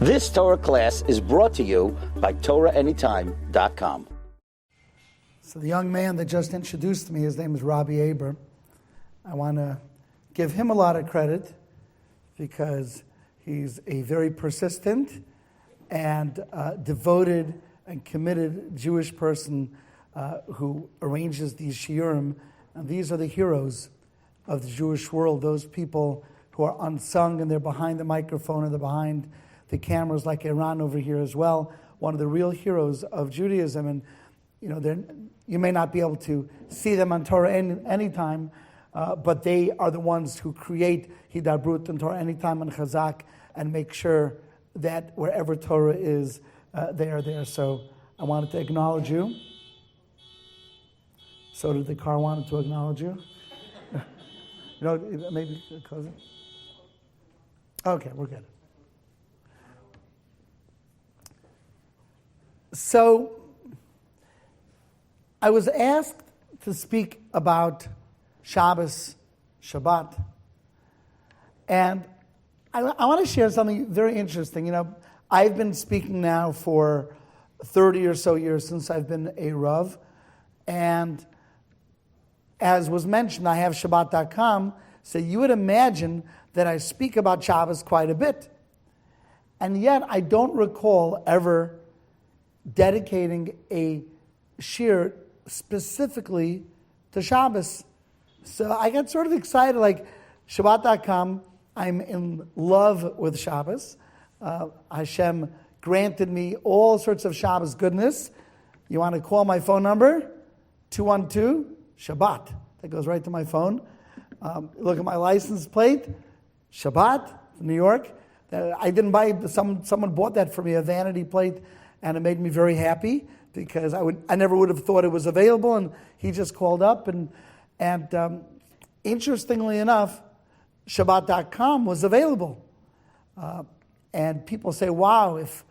This Torah class is brought to you by TorahAnytime.com. So the young man that just introduced me, his name is Rabbi. I want to give him a lot of credit because he's a very persistent and devoted and committed Jewish person who arranges these shiurim. And these are the heroes of the Jewish world, those people who are unsung and they're behind the microphone or they're behind the cameras, like Iran over here as well, one of the real heroes of Judaism. And you may not be able to see them on Torah anytime, but they are the ones who create Hidabrut and Torah Anytime and Chazak and make sure that wherever Torah is, they are there. So I wanted to acknowledge you. So did the car wanted to acknowledge you. Maybe close it. Okay, we're good. So I was asked to speak about Shabbos, Shabbat, and I want to share something very interesting. I've been speaking now for 30 or so years since I've been a Rav, and as was mentioned, I have Shabbat.com, so you would imagine that I speak about Shabbos quite a bit. And yet I don't recall ever dedicating a shir specifically to Shabbos. So I got sort of excited, like Shabbat.com, I'm in love with Shabbos. Hashem granted me all sorts of Shabbos goodness. You want to call my phone number? 212 Shabbat. That goes right to my phone. Look at my license plate. Shabbat, New York. I didn't buy it. Someone bought that for me, a vanity plate, and it made me very happy because I never would have thought it was available, and he just called up. And interestingly enough, Shabbat.com was available. And people say, wow, if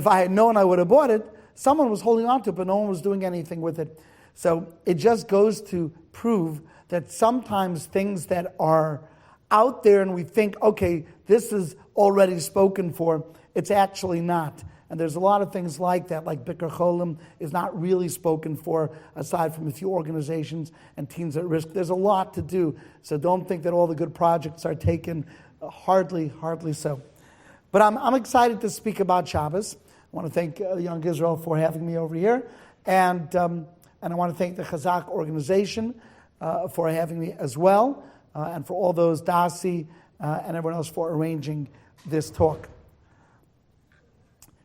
I had known I would have bought it. Someone was holding on to it, but no one was doing anything with it. So it just goes to prove that sometimes things that are out there and we think, okay, this is already spoken for, it's actually not. And there's a lot of things like that, like Bikur Cholim is not really spoken for, aside from a few organizations and Teens at Risk. There's a lot to do, so don't think that all the good projects are taken. Hardly so. But I'm excited to speak about Shabbos. I want to thank Young Israel for having me over here, and I want to thank the Chazak organization for having me as well, and for all those Dasi and everyone else for arranging this talk.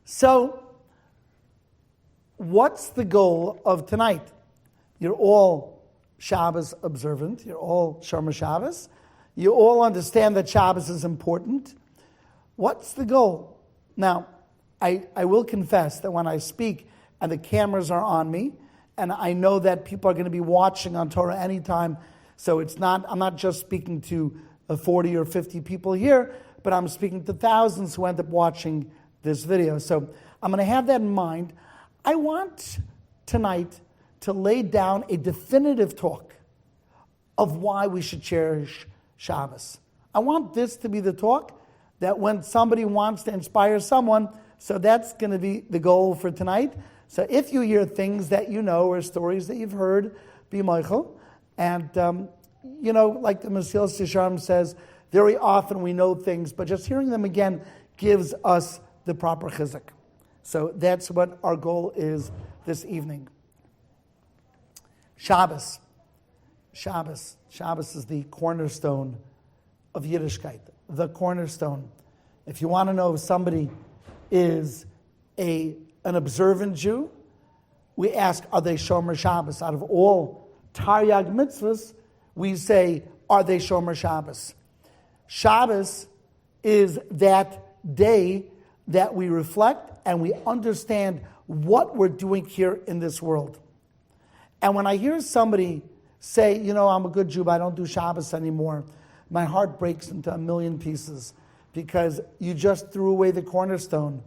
So, what's the goal of tonight? You're all Shabbos observant. You're all Shomer Shabbos. You all understand that Shabbos is important. What's the goal? Now, I will confess that when I speak and the cameras are on me, and I know that people are going to be watching on Torah Anytime, so I'm not just speaking to 40 or 50 people here, but I'm speaking to thousands who end up watching this video. So I'm going to have that in mind. I want tonight to lay down a definitive talk of why we should cherish Shabbos. I want this to be the talk that when somebody wants to inspire someone, so that's going to be the goal for tonight. So if you hear things that you know or stories that you've heard, be Michael. And, like the Mesilas Yesharim says, very often we know things, but just hearing them again gives us the proper chizuk. So that's what our goal is this evening. Shabbos. Shabbos is the cornerstone of Yiddishkeit, the cornerstone. If you want to know if somebody is an observant Jew, we ask, are they Shomer Shabbos? Out of all Taryag mitzvahs, we say, are they Shomer Shabbos? Shabbos is that day that we reflect and we understand what we're doing here in this world. And when I hear somebody say, I'm a good Jew, but I don't do Shabbos anymore, my heart breaks into a million pieces because you just threw away the cornerstone.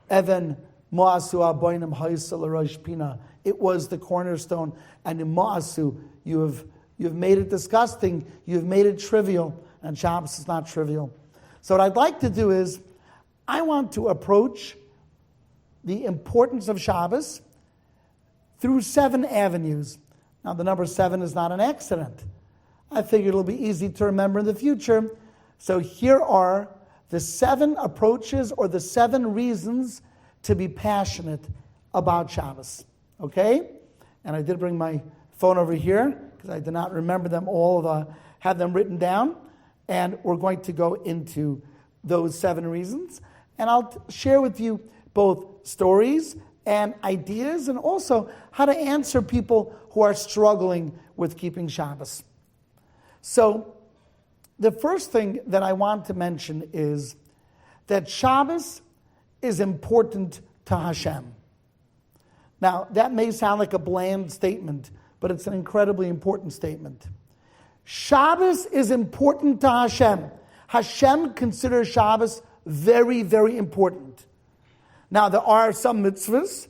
Even Ma'asu Aboinim Haisel Rosh Pina. It was the cornerstone, and in Ma'asu, you've made it disgusting, you've made it trivial, and Shabbos is not trivial. So what I'd like to do is, I want to approach the importance of Shabbos through 7 avenues. Now, the number 7 is not an accident. I figured it'll be easy to remember in the future. So here are the 7 approaches or the 7 reasons to be passionate about Shabbos. Okay? And I did bring my phone over here because I did not remember them all, have them written down. And we're going to go into those 7 reasons. And I'll share with you both stories and ideas and also how to answer people who are struggling with keeping Shabbos. So the first thing that I want to mention is that Shabbos is important to Hashem. Now, that may sound like a bland statement, but it's an incredibly important statement. Shabbos is important to Hashem. Hashem considers Shabbos very, very important. Now, there are some mitzvahs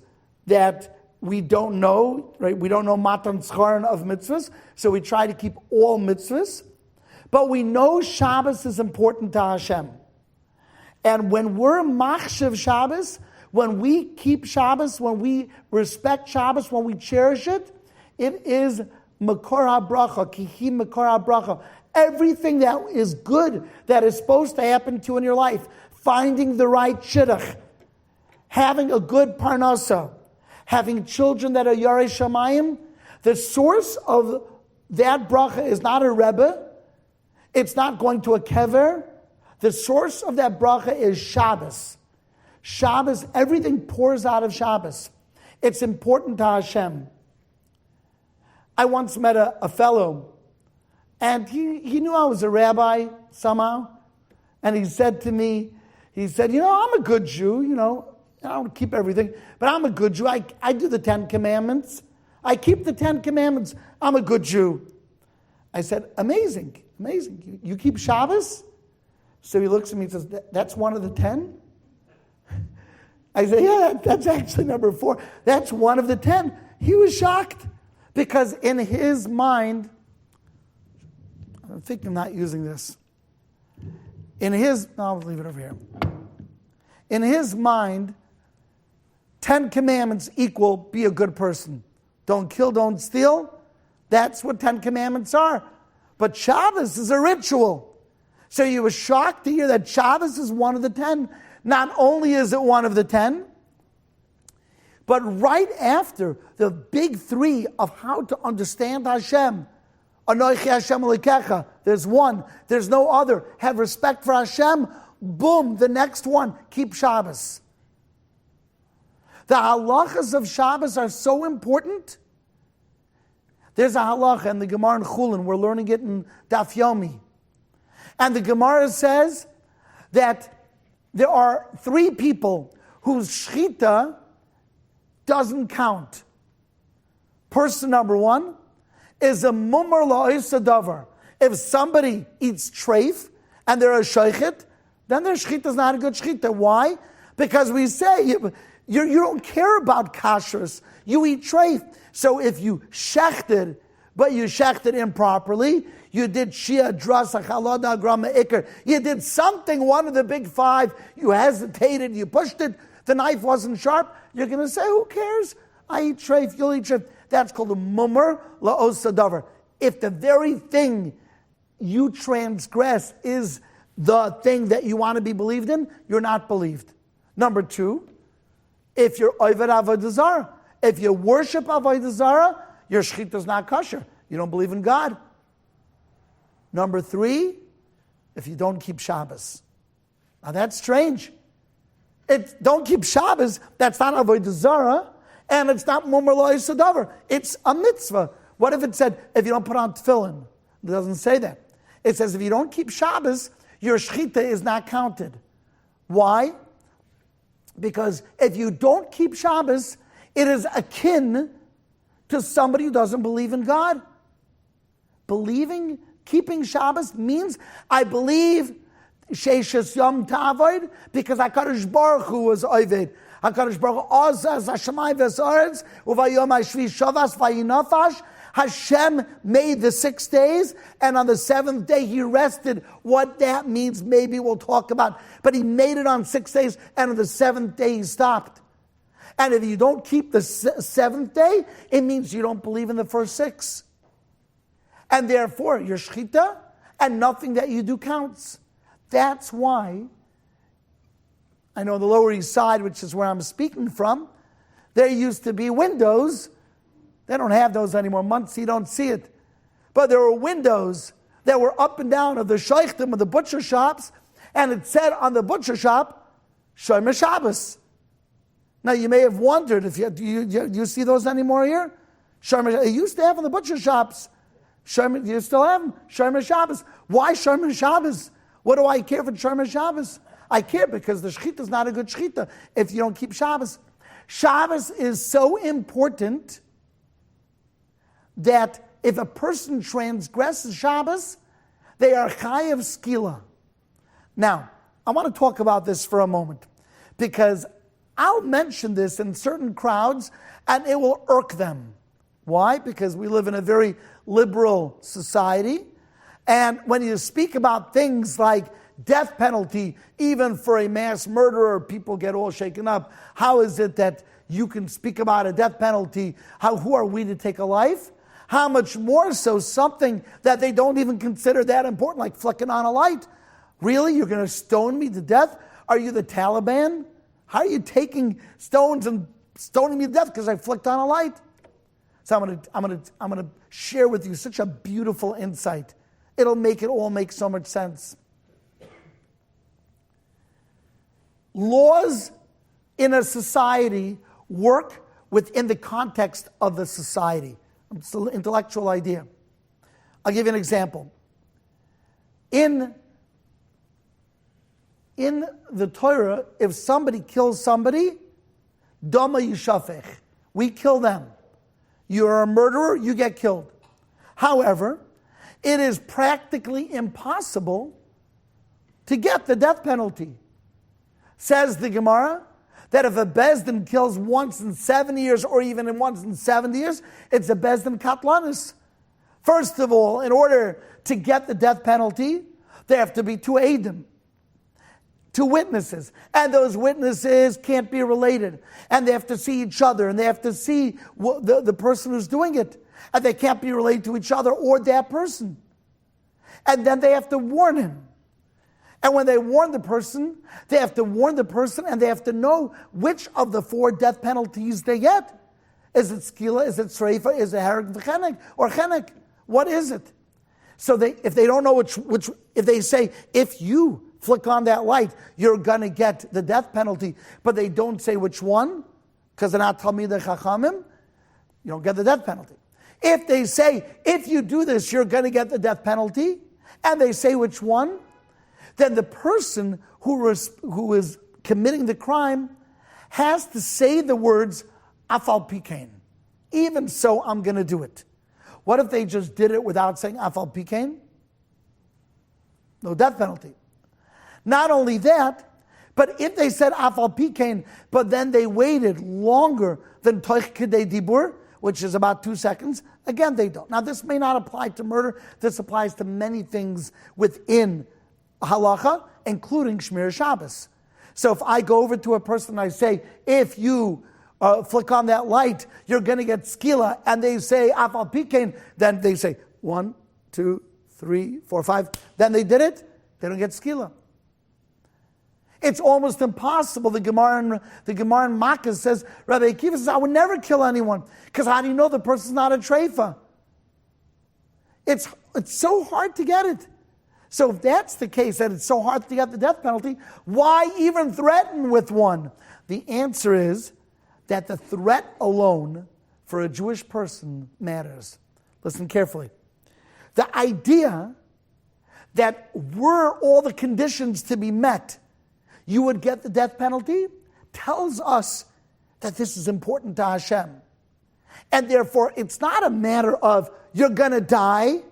that we don't know, right? We don't know matan scharan of mitzvahs, so we try to keep all mitzvahs. But we know Shabbos is important to Hashem. And when we're machshav Shabbos, when we keep Shabbos, when we respect Shabbos, when we cherish it, it is makor habracha, kihi makor habracha. Everything that is good, that is supposed to happen to you in your life, finding the right shidduch, having a good parnasa, having children that are yarei shamayim, the source of that bracha is not a rebbe, it's not going to a kever. The source of that bracha is Shabbos. Shabbos, everything pours out of Shabbos. It's important to Hashem. I once met a fellow, and he knew I was a rabbi somehow, and he said to me, I'm a good Jew, I don't keep everything, but I'm a good Jew. I do the 10 Commandments. I keep the 10 Commandments. I'm a good Jew. I said, amazing. You keep Shabbos? So he looks at me and says, that's one of the 10? I say, yeah, that's actually number 4. That's one of the 10. He was shocked because in his mind, I think I'm not using this. I'll leave it over here. In his mind, 10 commandments equal be a good person. Don't kill, don't steal. That's what 10 commandments are. But Shabbos is a ritual. So you were shocked to hear that Shabbos is one of the 10. Not only is it one of the 10, but right after the big 3 of how to understand Hashem, Anochi Hashem Elokecha, there's one, there's no other. Have respect for Hashem. Boom, the next one, keep Shabbos. The halachas of Shabbos are so important. There's a halacha in the Gemara in Chulin. We're learning it in Daf Yomi. And the Gemara says that there are 3 people whose shchita doesn't count. Person number 1 is a mumar la'isa davar. If somebody eats treif and they're a shaychit, then their shchita is not a good shchita. Why? Because we say you don't care about kashrus. You eat treif. So if you shechted, but you shechted improperly, you did shia, drasa, chalada, grama, ikr, you did something, one of the big 5, you hesitated, you pushed it, the knife wasn't sharp, you're going to say, who cares? I eat treif, you'll eat treif. That's called a mumar la'osa davar. If the very thing you transgress is the thing that you want to be believed in, you're not believed. Number 2, if you're oved avodah zarah, if you worship avodah zarah, your shechita is not kosher. You don't believe in God. Number 3, if you don't keep Shabbos. Now that's strange. Don't keep Shabbos, that's not avodah zarah, and it's not mumar la'isa davar. It's a mitzvah. What if it said, if you don't put on tefillin? It doesn't say that. It says if you don't keep Shabbos, your shechita is not counted. Why? Because if you don't keep Shabbos, it is akin to somebody who doesn't believe in God. Keeping Shabbos means I believe Sheishas Yom Tavod because HaKadosh Baruch Hu was Oved. HaKadosh Baruch Hu Ozaz HaShamayim V'Sa'aretz Uvayom HaShvi Shavas Vayinafash. Hashem made the 6 days, and on the 7th day He rested. What that means, maybe we'll talk about. But He made it on 6 days, and on the 7th day He stopped. And if you don't keep the 7th day, it means you don't believe in the first 6. And therefore, you're shechita, and nothing that you do counts. That's why, I know the Lower East Side, which is where I'm speaking from, there used to be windows. They don't have those anymore. Months you don't see it. But there were windows that were up and down of the sheikhtim, of the butcher shops, and it said on the butcher shop, Shomer Shabbos. Now you may have wondered, if you see those anymore here? Shomer, it used to have in the butcher shops. Shomer, you still have them? Shomer Shabbos. Why Shomer Shabbos? What do I care for Shomer Shabbos? I care because the shechita is not a good shechita if you don't keep Shabbos. Shabbos is so important that if a person transgresses Shabbos, they are chayav skila. Now, I want to talk about this for a moment, because I'll mention this in certain crowds and it will irk them. Why? Because we live in a very liberal society, and when you speak about things like death penalty, even for a mass murderer, people get all shaken up. How is it that you can speak about a death penalty? Who are we to take a life? How much more so something that they don't even consider that important, like flicking on a light? Really? You're going to stone me to death? Are you the Taliban? How are you taking stones and stoning me to death because I flicked on a light? So I'm going to share with you such a beautiful insight. It'll make it all make so much sense. Laws in a society work within the context of the society. It's an intellectual idea. I'll give you an example. In the Torah, if somebody kills somebody, dama yishafech, we kill them. You're a murderer, you get killed. However, it is practically impossible to get the death penalty. Says the Gemara, that if a Bezdin kills once in 7 years or even once in 70 years, it's a Bezdin katlanis. First of all, in order to get the death penalty, there have to be 2 eidim, 2 witnesses. And those witnesses can't be related. And they have to see each other, and they have to see the person who's doing it. And they can't be related to each other or that person. And then they have to warn him. And when they warn the person, they have to warn the person, and they have to know which of the 4 death penalties they get. Is it skila? Is it sreifa? Is it harag v'chenek? Or chenek? What is it? So if they don't know which, if they say, if you flick on that light, you're going to get the death penalty, but they don't say which one, because they're not Talmidei Chachamim, you don't get the death penalty. If they say, if you do this, you're going to get the death penalty, and they say which one, then the person who is committing the crime has to say the words, afal pikein. Even so, I'm going to do it. What if they just did it without saying afal pikein? No death penalty. Not only that, but if they said afal pikein, but then they waited longer than toich kedei dibur, which is about 2 seconds, again, they don't. Now, this may not apply to murder. This applies to many things within halacha, including Shmir Shabbos. So if I go over to a person and I say, if you flick on that light, you're going to get skila, and they say afal pikein, then they say 1, 2, 3, 4, 5. Then they did it, they don't get skila. It's almost impossible. The Gemara in Makkah says, Rabbi Akiva says, I would never kill anyone, because how do you know the person's not a treifa? It's so hard to get it. So if that's the case, that it's so hard to get the death penalty, why even threaten with one? The answer is that the threat alone for a Jewish person matters. Listen carefully. The idea that were all the conditions to be met, you would get the death penalty, tells us that this is important to Hashem. And therefore, it's not a matter of you're going to die.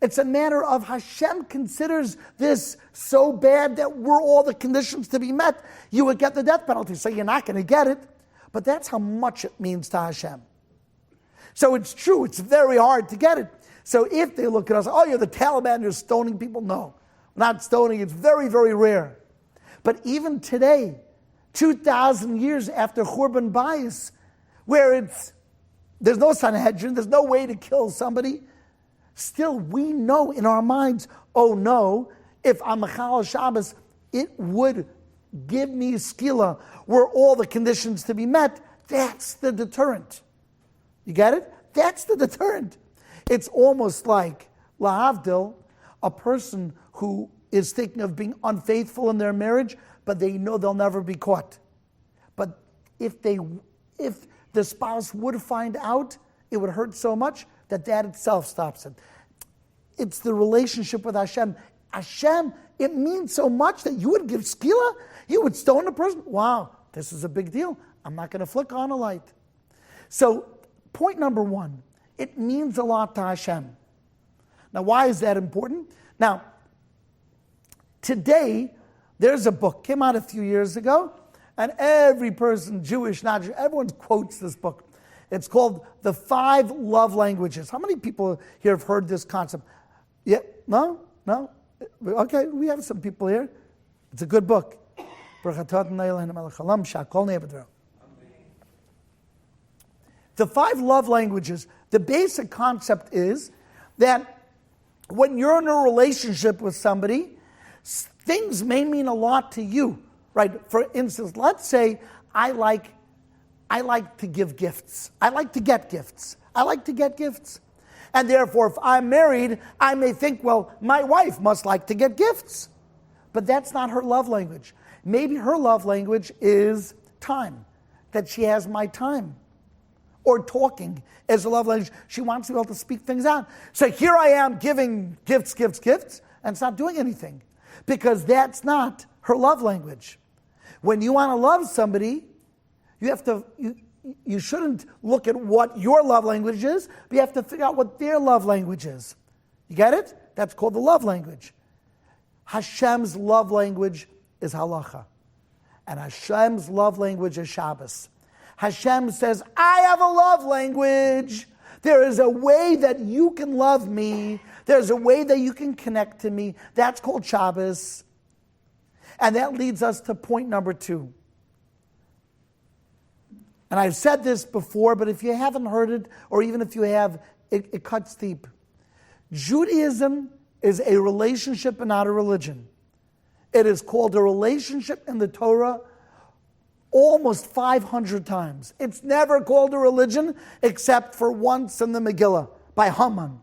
It's a matter of Hashem considers this so bad that were all the conditions to be met, you would get the death penalty. So you're not going to get it, but that's how much it means to Hashem. So it's true, it's very hard to get it. So if they look at us, oh, you're the Taliban, you're stoning people. No, not stoning, it's very, very rare. But even today, 2,000 years after Churban Bayis, where there's no Sanhedrin, there's no way to kill somebody, still we know in our minds, oh no, if I'm Mechal Shabbos, it would give me skila were all the conditions to be met. That's the deterrent. You get it? That's the deterrent. It's almost like, lahavdil, a person who is thinking of being unfaithful in their marriage, but they know they'll never be caught. But if the spouse would find out, it would hurt so much that itself stops it. It's the relationship with Hashem. Hashem, it means so much that you would give skila, you would stone a person. Wow, this is a big deal. I'm not going to flick on a light. So, point number one, it means a lot to Hashem. Now, why is that important? Now, today, there's a book, came out a few years ago, and every person, Jewish, not Jewish, everyone quotes this book. It's called The 5 Love Languages. How many people here have heard this concept? Yeah, no? Okay, we have some people here. It's a good book. The 5 love languages, the basic concept is that when you're in a relationship with somebody, things may mean a lot to you, right? For instance, let's say I like to give gifts. I like to get gifts. And therefore, if I'm married, I may think, well, my wife must like to get gifts. But that's not her love language. Maybe her love language is time, that she has my time. Or talking as a love language. She wants to be able to speak things out. So here I am giving gifts, and it's not doing anything. Because that's not her love language. When you want to love somebody, you shouldn't look at what your love language is, but you have to figure out what their love language is. You get it? That's called the love language. Hashem's love language is halacha. And Hashem's love language is Shabbos. Hashem says, I have a love language. There is a way that you can love me. There's a way that you can connect to me. That's called Shabbos. And that leads us to point number 2. And I've said this before, but if you haven't heard it, or even if you have, it cuts deep. Judaism is a relationship and not a religion. It is called a relationship in the Torah almost 500 times. It's never called a religion except for once in the Megillah by Haman.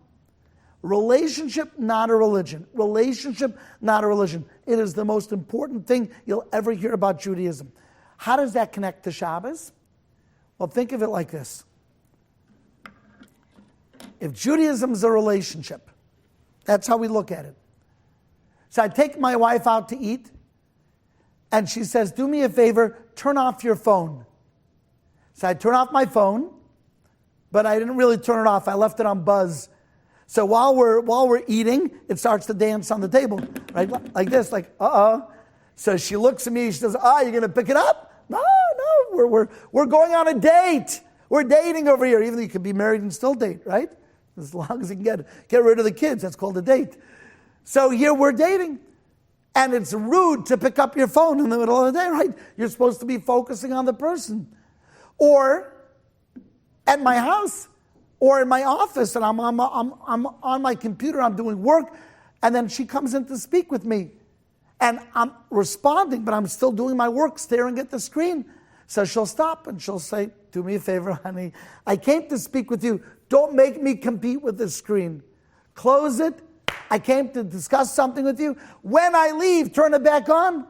Relationship, not a religion. Relationship, not a religion. It is the most important thing you'll ever hear about Judaism. How does that connect to Shabbos? Well, think of it like this. If Judaism is a relationship, that's how we look at it. So I take my wife out to eat, and she says, do me a favor, turn off your phone. So I turn off my phone, but I didn't really turn it off. I left it on buzz. So while we're eating, it starts to dance on the table, right? Like this, like, uh-oh. So she looks at me, she says, you're going to pick it up? No, we're going on a date. We're dating over here. Even though you can be married and still date, right? As long as you can get rid of the kids, that's called a date. So here we're dating. And it's rude to pick up your phone in the middle of the day, right? You're supposed to be focusing on the person. Or at my house, or in my office, and I'm on my computer, I'm doing work, and then she comes in to speak with me. And I'm responding, but I'm still doing my work, staring at the screen. So she'll stop and she'll say, do me a favor, honey. I came to speak with you. Don't make me compete with the screen. Close it. I came to discuss something with you. When I leave, turn it back on.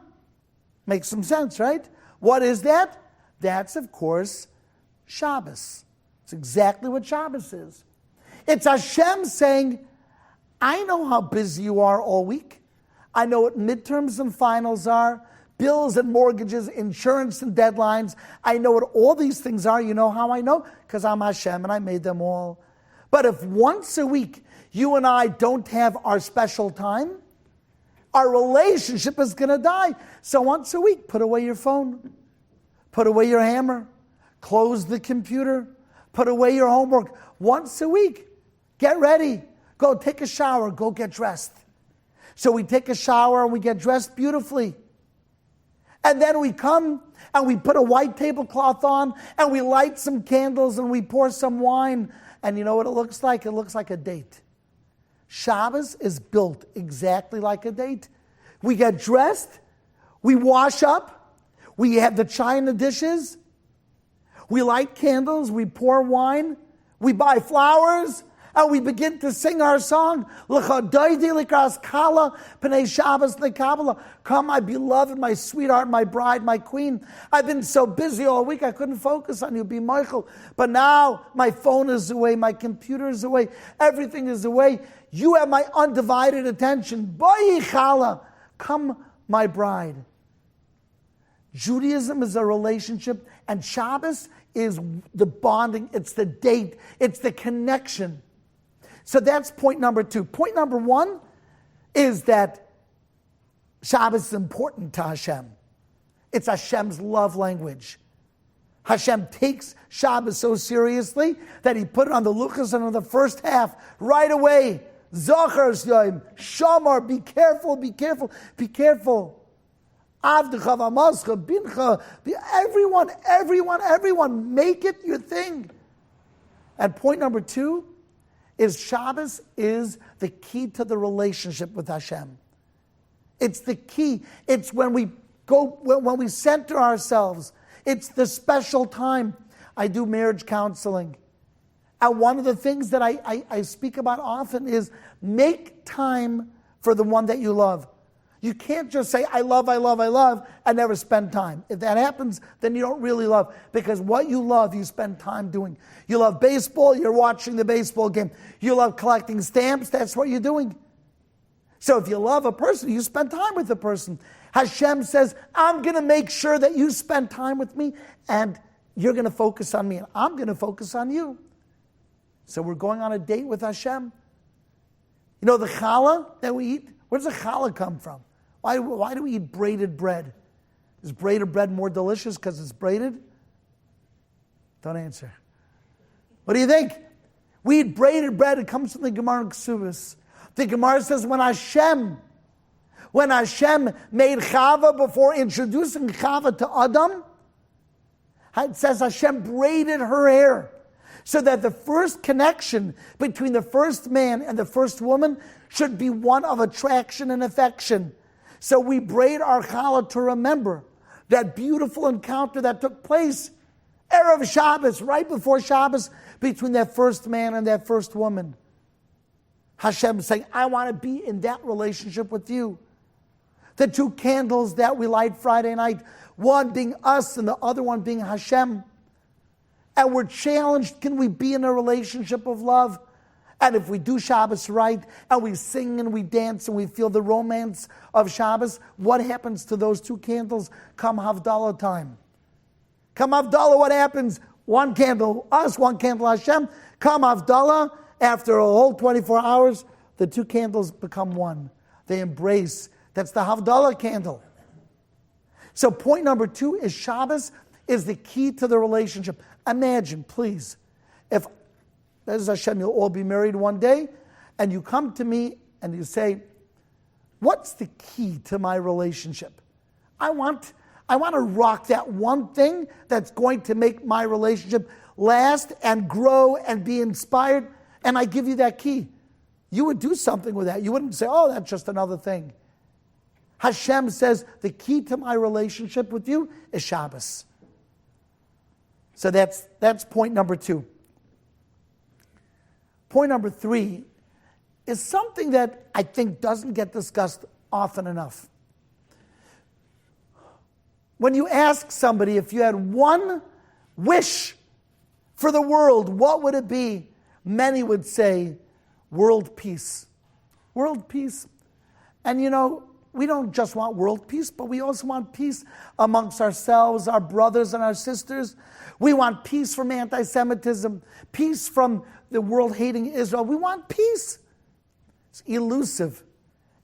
Makes some sense, right? What is that? That's, of course, Shabbos. It's exactly what Shabbos is. It's Hashem saying, I know how busy you are all week. I know what midterms and finals are, bills and mortgages, insurance and deadlines. I know what all these things are. You know how I know? Because I'm Hashem and I made them all. But if once a week you and I don't have our special time, our relationship is going to die. So once a week, put away your phone, put away your hammer, close the computer, Put away your homework once a week. Get ready. Go take a shower. Go get dressed. So we take a shower and we get dressed beautifully. And then we come and we put a white tablecloth on and we light some candles and we pour some wine. And you know what it looks like? It looks like a date. Shabbos is built exactly like a date. We get dressed, we wash up, we have the china dishes, we light candles, we pour wine, we buy flowers, and we begin to sing our song. Come, my beloved, my sweetheart, my bride, my queen. I've been so busy all week, I couldn't focus on you, be Michael. But now my phone is away, my computer is away, everything is away. You have my undivided attention. Come, my bride. Judaism is a relationship, and Shabbos is the bonding, it's the date, it's the connection. So that's point number 2. Point number 1 is that Shabbos is important to Hashem. It's Hashem's love language. Hashem takes Shabbos so seriously that he put it on the luchos and on the first half right away. Zachar Yom, Shamar, be careful, be careful, be careful. Avdecha v'amascha, bincha, everyone, make it your thing. And point number 2 is Shabbos is the key to the relationship with Hashem. It's the key. It's when we center ourselves. It's the special time. I do marriage counseling. And one of the things that I speak about often is make time for the one that you love. You can't just say, I love, and never spend time. If that happens, then you don't really love. Because what you love, you spend time doing. You love baseball, you're watching the baseball game. You love collecting stamps, that's what you're doing. So if you love a person, you spend time with the person. Hashem says, I'm going to make sure that you spend time with me, and you're going to focus on me, and I'm going to focus on you. So we're going on a date with Hashem. You know the challah that we eat? Where does the challah come from? Why do we eat braided bread? Is braided bread more delicious because it's braided? Don't answer. What do you think? We eat braided bread. It comes from the Gemara in Ksubis. The Gemara says when Hashem made Chava before introducing Chava to Adam, it says Hashem braided her hair so that the first connection between the first man and the first woman should be one of attraction and affection. So we braid our challah to remember that beautiful encounter that took place Erev Shabbos, right before Shabbos, between that first man and that first woman. Hashem is saying, I want to be in that relationship with you. The 2 candles that we light Friday night, one being us and the other one being Hashem. And we're challenged, can we be in a relationship of love? And if we do Shabbos right, and we sing and we dance and we feel the romance of Shabbos, what happens to those 2 candles come Havdalah time? Come Havdalah, what happens? 1 candle us, 1 candle Hashem. Come Havdalah, after a whole 24 hours, the 2 candles become one. They embrace. That's the Havdalah candle. So point number 2 is Shabbos is the key to the relationship. Imagine, please, if Bez Hashem, you'll all be married one day, and you come to me and you say, what's the key to my relationship? I want to rock that one thing that's going to make my relationship last and grow and be inspired, and I give you that key. You would do something with that. You wouldn't say, oh, that's just another thing. Hashem says, the key to my relationship with you is Shabbos. So that's point number 2. Point number 3 is something that I think doesn't get discussed often enough. When you ask somebody if you had one wish for the world, what would it be? Many would say, world peace. World peace. And you know, we don't just want world peace, but we also want peace amongst ourselves, our brothers and our sisters. We want peace from anti-Semitism, peace from the world hating Israel. We want peace. It's elusive.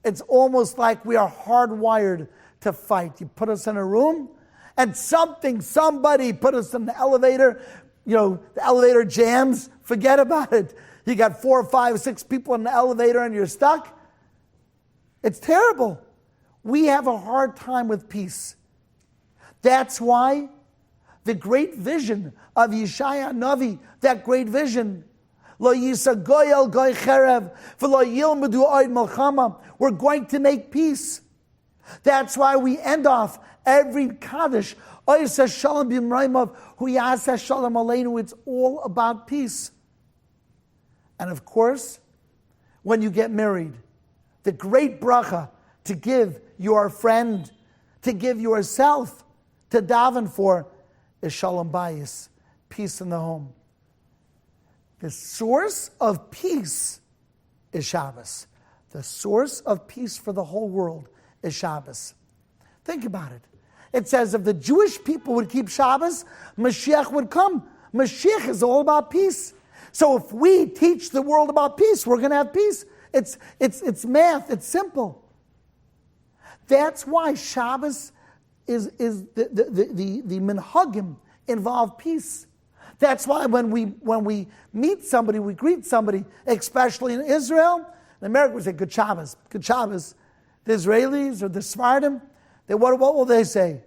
It's almost like we are hardwired to fight. You put us in a room, and somebody put us in the elevator, the elevator jams, forget about it. You got 4, 5, 6 people in the elevator and you're stuck. It's terrible. We have a hard time with peace. That's why the great vision of Yeshaya Navi, that great vision, Lo yisa goy el goy cherev, v'lo yilmedu oid melchama, we're going to make peace. That's why we end off every Kaddish, Oysa Shalom b'mraimav, hu yasa Shalom aleinu. It's all about peace. And of course, when you get married, the great bracha to give your friend, to give yourself, to daven for, is Shalom bayis, peace in the home. The source of peace is Shabbos. The source of peace for the whole world is Shabbos. Think about it. It says if the Jewish people would keep Shabbos, Mashiach would come. Mashiach is all about peace. So if we teach the world about peace, we're going to have peace. It's math. It's simple. That's why Shabbos is the minhagim involve peace. That's why when we meet somebody, we greet somebody, especially in Israel. In America, we say good Shabbos, good Shabbos. The Israelis or the Sephardim, what will they say?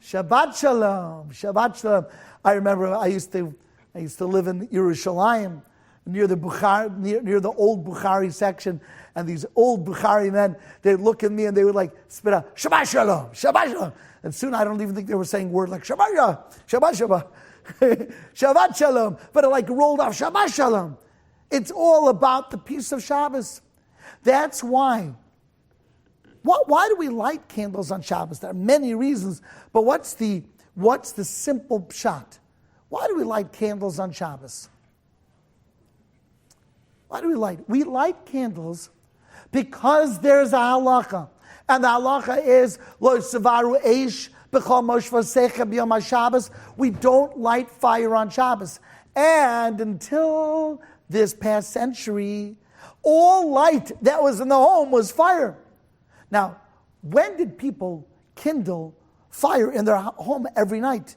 Shabbat Shalom, Shabbat Shalom. I remember I used to live in Yerushalayim, near the old Bukhari section, and these old Bukhari men, they'd look at me and they would like spit out Shabbat Shalom, Shabbat Shalom. And soon I don't even think they were saying word like Shabbat Shalom, Shabbat Shalom, Shabbat Shalom, but it like rolled off Shabbat Shalom. It's all about the peace of Shabbos. That's why. Why do we light candles on Shabbos? There are many reasons, but what's the simple pshat? Why do we light candles on Shabbos? Why do we light? We light candles because there's a halacha. And the halacha is, Lo sevaru eish b'chol moshvasecha b'yom HaShabbos. We don't light fire on Shabbos. And until this past century, all light that was in the home was fire. Now, when did people kindle fire in their home every night?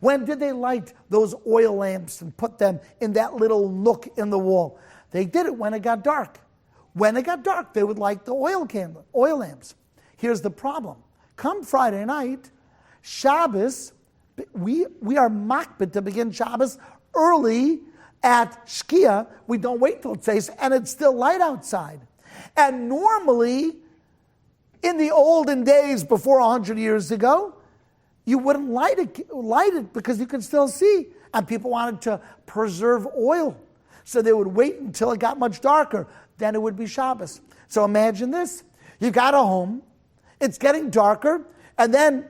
When did they light those oil lamps and put them in that little nook in the wall? They did it when it got dark. When it got dark, they would light the oil lamps. Here's the problem. Come Friday night, Shabbos, we are makbid to begin Shabbos early at Shkia. We don't wait till it says, and it's still light outside. And normally, in the olden days, before 100 years ago, you wouldn't light it because you could still see. And people wanted to preserve oil. So they would wait until it got much darker. Then it would be Shabbos. So imagine this. You got a home. It's getting darker. And then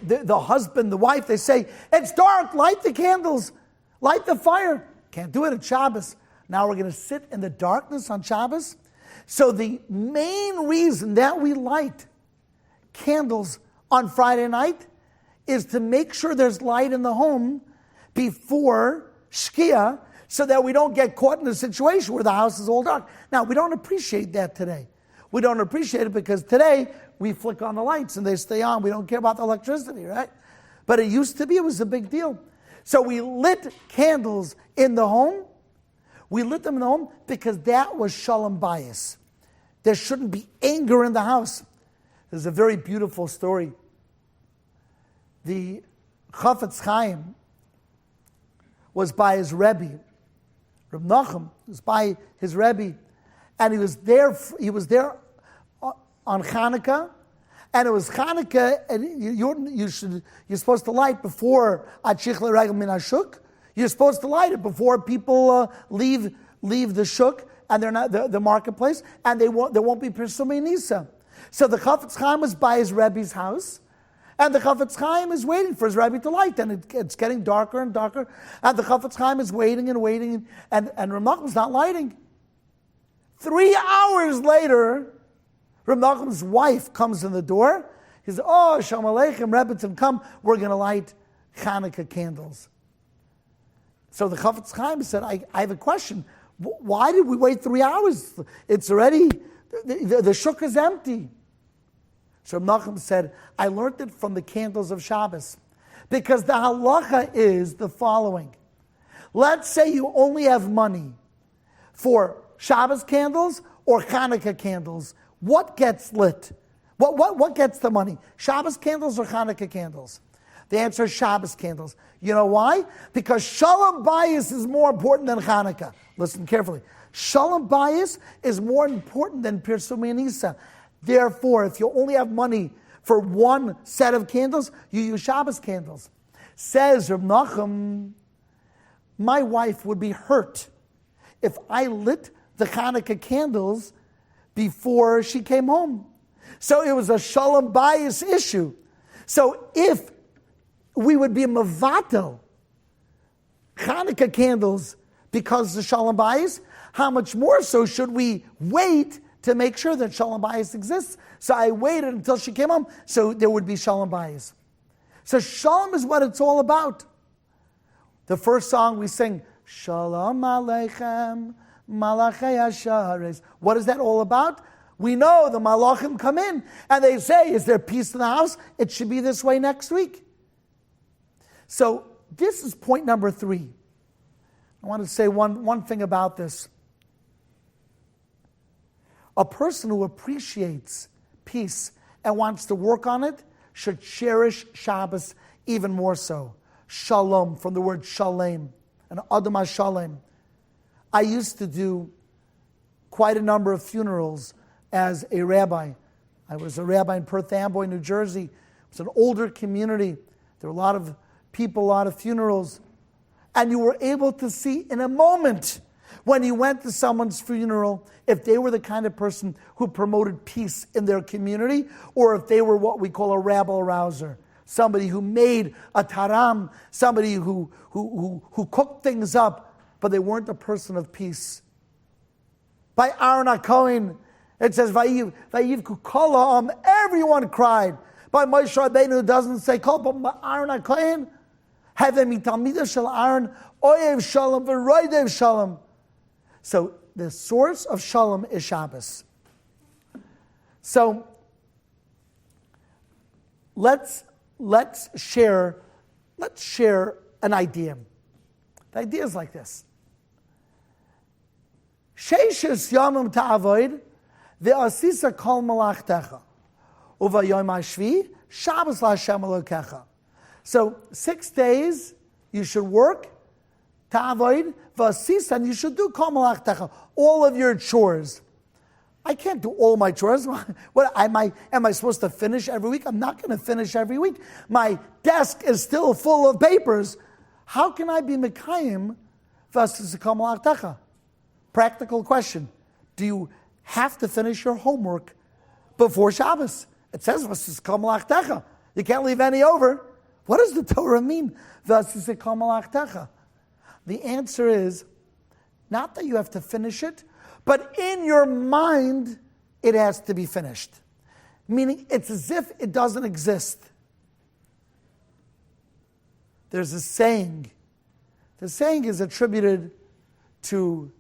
the husband, the wife, they say, it's dark. Light the candles. Light the fire. Can't do it at Shabbos. Now we're going to sit in the darkness on Shabbos. So the main reason that we light candles on Friday night is to make sure there's light in the home before Shkia so that we don't get caught in a situation where the house is all dark. Now, we don't appreciate that today. We don't appreciate it because today we flick on the lights and they stay on. We don't care about the electricity, right? But it used to be, it was a big deal. So we lit candles in the home. We lit them in the home because that was Shalom bayis. There shouldn't be anger in the house. There's a very beautiful story. The Chafetz Chaim was by his Rebbe. Reb Nachum was by his Rebbe. And he was there on Chanukah. And it was Chanukah, and you're supposed to light before Atshich L'Regel Min HaShuk. You're supposed to light it before people leave the shuk and they're not the marketplace, and there won't be Pirsumei Nisa. So the Chafetz Chaim was by his Rebbe's house, and the Chafetz Chaim is waiting for his Rebbe to light, and it's getting darker and darker, and the Chafetz Chaim is waiting and waiting, and Reb Nachum's not lighting. 3 hours later, Reb Nachum's wife comes in the door. He says, "Oh, Shalom Aleichem, Rebbetzin, come, we're going to light Chanukah candles." So the Chafetz Chaim said, I have a question. Why did we wait 3 hours? It's already, the shuk is empty. So Reb Nachum said, I learned it from the candles of Shabbos. Because the halacha is the following. Let's say you only have money for Shabbos candles or Chanukah candles. What gets lit? What gets the money? Shabbos candles or Chanukah candles? The answer is Shabbos candles. You know why? Because Shalom Bayis is more important than Chanukah. Listen carefully. Shalom Bayis is more important than Pirsumei Nisa. Therefore, if you only have money for one set of candles, you use Shabbos candles. Says Reb Nachum, my wife would be hurt if I lit the Chanukah candles before she came home. So it was a Shalom Bayis issue. So if we would be mevatel Chanukah candles because of Shalom Bayis, how much more so should we wait to make sure that Shalom Bayis exists? So I waited until she came home, so there would be Shalom Bayis. So Shalom is what it's all about. The first song we sing, Shalom Aleichem, Malachei Hashares. What is that all about? We know the Malachim come in and they say, is there peace in the house? It should be this way next week. So this is point number 3. I want to say one thing about this. A person who appreciates peace and wants to work on it should cherish Shabbos even more so. Shalom, from the word shalem, and Adam HaShalem. I used to do quite a number of funerals as a rabbi. I was a rabbi in Perth Amboy, New Jersey. It was an older community. There were a lot of people, a lot of funerals. And you were able to see in a moment when you went to someone's funeral if they were the kind of person who promoted peace in their community or if they were what we call a rabble-rouser. Somebody who made a taram, somebody who cooked things up, but they weren't a person of peace. By Aaron HaKohen, it says, Vayivku kol ha'am, everyone cried. By Moshe Rabbeinu, it doesn't say kol, but by Aaron HaKohen, Heveh mitalmidah shel Aaron, oyev shalom v'roidev shalom. So the source of shalom is Shabbos. So let's share an idea. The idea is like this. Sheishes yomim ta'avoid ve'asisa kol malachtecha uvayom hashvi Shabbos la'Hashem Elokecha. So 6 days you should work ta'avoid ve'asisa, and you should do kol malachtecha, all of your chores. I can't do all my chores. What am I supposed to finish every week? I'm not going to finish every week. My desk is still full of papers. How can I be mekayim v'asisa kol malachtecha? Practical question. Do you have to finish your homework before Shabbos? It says, v'asisa kol malachtecha. You can't leave any over. What does the Torah mean? V'asisa kol malachtecha. The answer is, not that you have to finish it, but in your mind, it has to be finished. Meaning, it's as if it doesn't exist. There's a saying. The saying is attributed to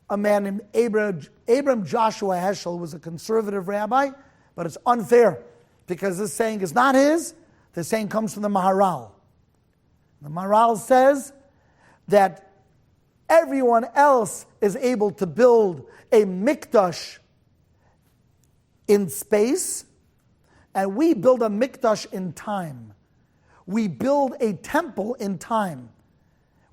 a man named Abram Joshua Heschel, who was a conservative rabbi, but it's unfair because this saying is not his. The saying comes from the Maharal. The Maharal says that everyone else is able to build a mikdash in space, and we build a mikdash in time. We build a temple in time,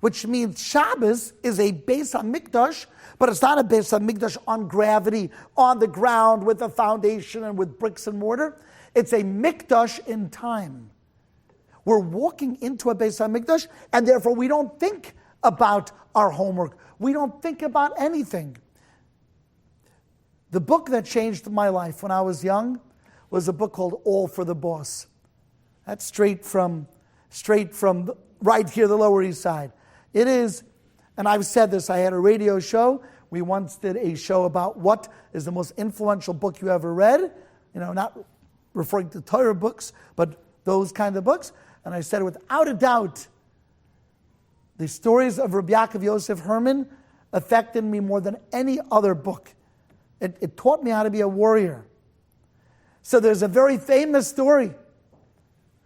which means Shabbos is a Beis HaMikdash, but it's not a Beis HaMikdash on gravity, on the ground with a foundation and with bricks and mortar. It's a mikdash in time. We're walking into a Beis HaMikdash, and therefore we don't think about our homework. We don't think about anything. The book that changed my life when I was young was a book called All for the Boss. That's straight from right here, the Lower East Side. It is, and I've said this, I had a radio show. We once did a show about what is the most influential book you ever read. Not referring to Torah books, but those kind of books. And I said, without a doubt, the stories of Rabbi Yaakov Yosef Herman affected me more than any other book. It taught me how to be a warrior. So there's a very famous story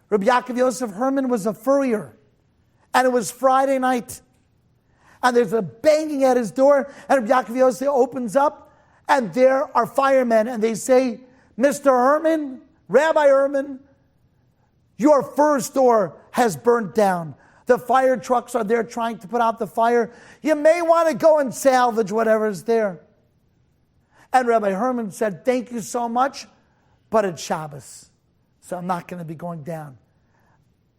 Rabbi Yaakov Yosef Herman was a furrier, and it was Friday night. And there's a banging at his door, and Rabbi Yaakov Yosef opens up, and there are firemen, and they say, Mr. Herman, Rabbi Herman, your fur store has burnt down. The fire trucks are there trying to put out the fire. You may want to go and salvage whatever's there. And Rabbi Herman said, thank you so much, but it's Shabbos, so I'm not going to be going down.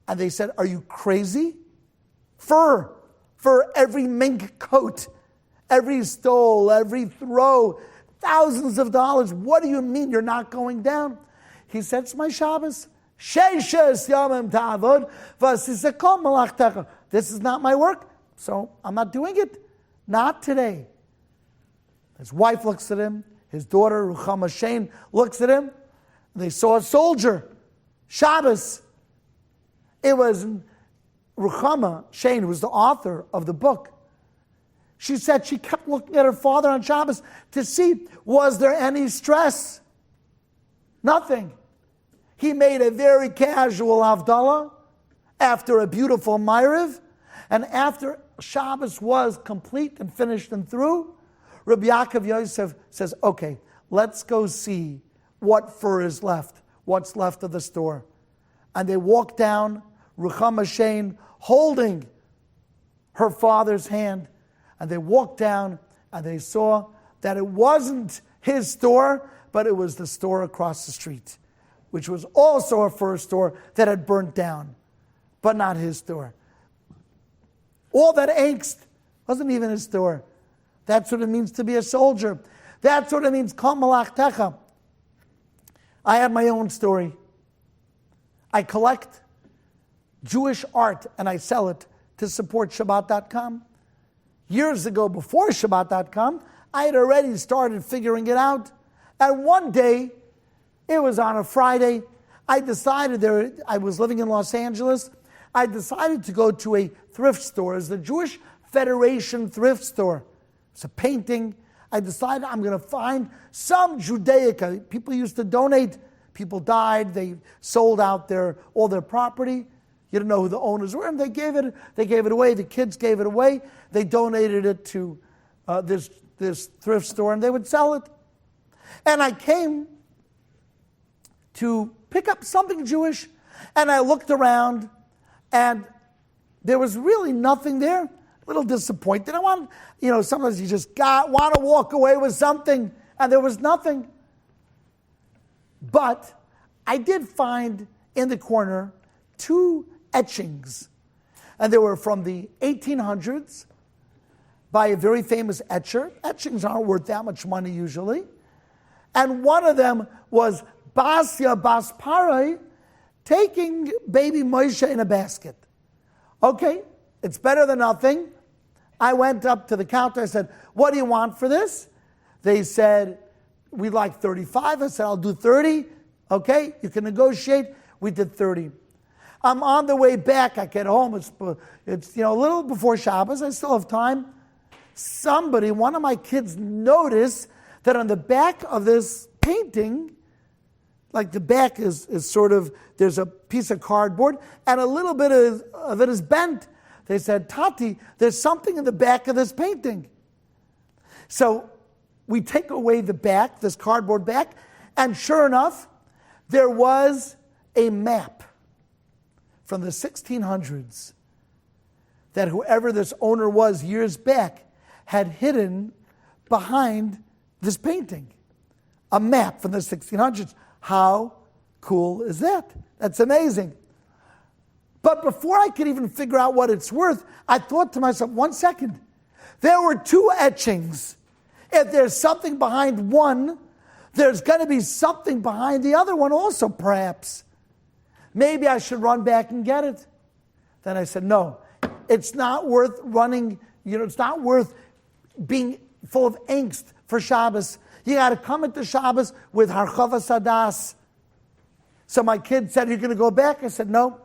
And they said, are you crazy? Fur for every mink coat, every stole, every throw, thousands of dollars. What do you mean you're not going down? He said, it's my Shabbos. This is not my work, so I'm not doing it. Not today. His wife looks at him. His daughter, Ruchama Shane, looks at him. They saw a soldier. Shabbos. It was Ruchama Shane, who was the author of the book. She said she kept looking at her father on Shabbos to see, was there any stress? Nothing. He made a very casual Havdalah after a beautiful Ma'ariv, and after Shabbos was complete and finished and through, Rabbi Yaakov Yosef says, okay, let's go see what fur is left, what's left of the store. And they walk down, Ruchama Shane holding her father's hand, and they walked down and they saw that it wasn't his store, but it was the store across the street, which was also a fur store that had burnt down, but not his store. All that angst wasn't even his store. That's what it means to be a soldier. That's what it means, kol malachtecha. I have my own story. I collect Jewish art and I sell it to support Shabbat.com. Years ago, before Shabbat.com, I had already started figuring it out. And one day, it was on a Friday, I was living in Los Angeles, I decided to go to a thrift store. It's the Jewish Federation thrift store. It's a painting. I decided I'm going to find some Judaica. People used to donate. People died. They sold out all their property. You didn't know who the owners were, and they gave it away. The kids gave it away. They donated it to this thrift store, and they would sell it. And I came to pick up something Jewish, and I looked around, and there was really nothing there. A little disappointed. Sometimes you just want to walk away with something, and there was nothing. But I did find in the corner 2 etchings, and they were from the 1800s by a very famous etcher. Etchings aren't worth that much money usually. And one of them was Basya Bas Parai taking baby Moshe in a basket. Okay, it's better than nothing. I went up to the counter. I said, what do you want for this? They said, we'd like 35. I said, I'll do 30. Okay, you can negotiate. We did 30. I'm on the way back. I get home. It's a little before Shabbos. I still have time. One of my kids noticed that on the back of this painting, like the back is sort of, there's a piece of cardboard, and a little bit of it is bent. They said, Tati, there's something in the back of this painting. So we take away the back, this cardboard back, and sure enough, there was a map from the 1600s that whoever this owner was years back had hidden behind this painting. A map from the 1600s. How cool is that? That's amazing. But before I could even figure out what it's worth, I thought to myself, 1 second, there were 2 etchings. If there's something behind one, there's going to be something behind the other one also, perhaps. Maybe I should run back and get it. Then I said, no, it's not worth running, it's not worth being full of angst for Shabbos. You got to come into Shabbos with Harchavas Hadas. So my kid said, you're going to go back? I said, no.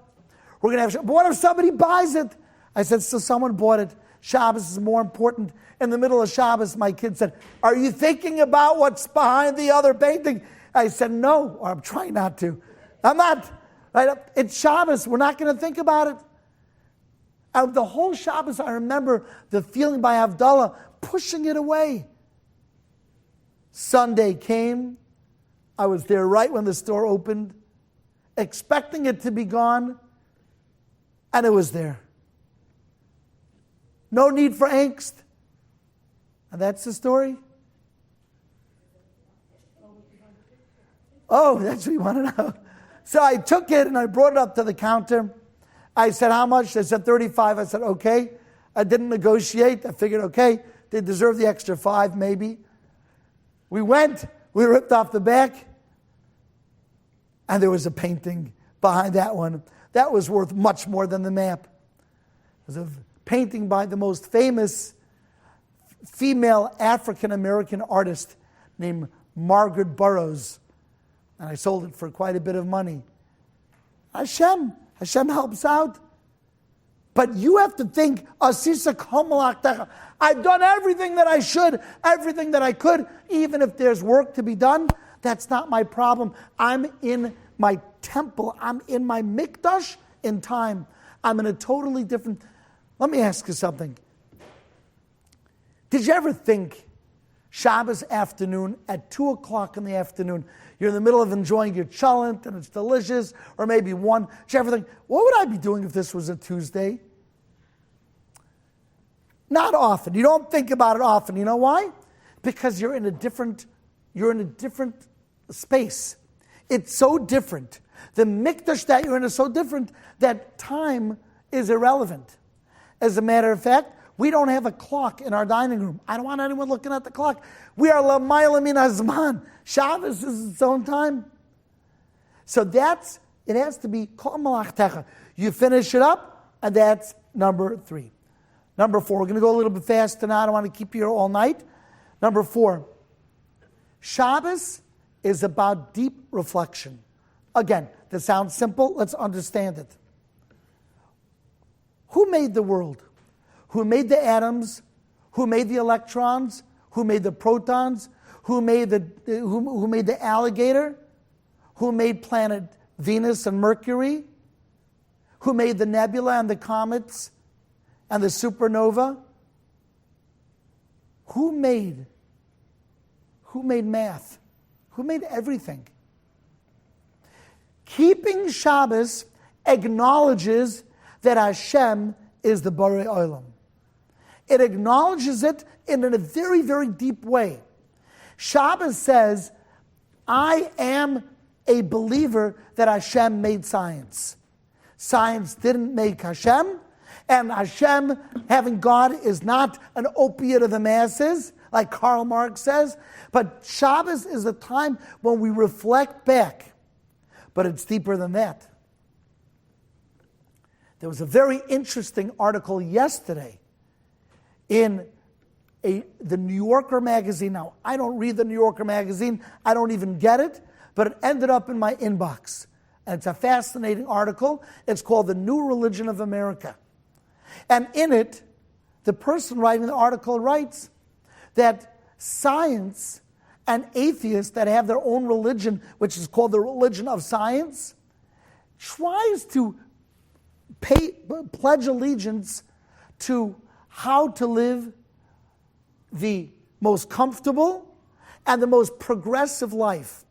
We're going to have, but what if somebody buys it? I said, so someone bought it. Shabbos is more important. In the middle of Shabbos, my kid said, are you thinking about what's behind the other painting? I said, no, or I'm trying not to. I'm not. Right? It's Shabbos. We're not going to think about it. The whole Shabbos, I remember the feeling by Havdalah, pushing it away. Sunday came. I was there right when the store opened, expecting it to be gone, and it was there. No need for angst. And that's the story. Oh, that's what you want to know. So I took it and I brought it up to the counter. I said, how much? They said 35. I said, okay. I didn't negotiate. I figured, okay, they deserve the extra 5 maybe. We went, we ripped off the back, and there was a painting behind that one. That was worth much more than the map. It was a painting by the most famous female African-American artist named Margaret Burroughs. And I sold it for quite a bit of money. Hashem helps out. But you have to think, I've done everything that I should, everything that I could, even if there's work to be done. That's not my problem. I'm in my temple. I'm in my mikdash in time. I'm in a totally different... Let me ask you something. Did you ever think Shabbos afternoon at 2 o'clock in the afternoon, you're in the middle of enjoying your cholent and it's delicious, or maybe 1, did you ever think, what would I be doing if this was a Tuesday? Not often. You don't think about it often. You know why? Because you're in a different space. It's so different. The mikdash that you're in is so different that time is irrelevant. As a matter of fact, we don't have a clock in our dining room. I don't want anyone looking at the clock. We are l'mayla min hazman. Shabbos is its own time. So it has to be kol malachtecha. You finish it up, and that's number 3. Number 4, we're going to go a little bit fast tonight. I don't want to keep you here all night. Number 4, Shabbos is about deep reflection. Again, this sounds simple. Let's understand it. Who made the world? Who made the atoms? Who made the electrons? Who made the protons? Who made the alligator? Who made planet Venus and Mercury? Who made the nebula and the comets and the supernova? Who made math? Who made everything? Keeping Shabbos acknowledges that Hashem is the Borei Olam. It acknowledges it in a very, very deep way. Shabbos says, I am a believer that Hashem made science. Science didn't make Hashem, and Hashem, having God, is not an opiate of the masses, like Karl Marx says, but Shabbos is a time when we reflect back. But it's deeper than that. There was a very interesting article yesterday in the New Yorker magazine. Now, I don't read the New Yorker magazine. I don't even get it, but it ended up in my inbox. And it's a fascinating article. It's called The New Religion of America. And in it, the person writing the article writes that science and atheists that have their own religion, which is called the religion of science, tries to pledge allegiance to how to live the most comfortable and the most progressive life.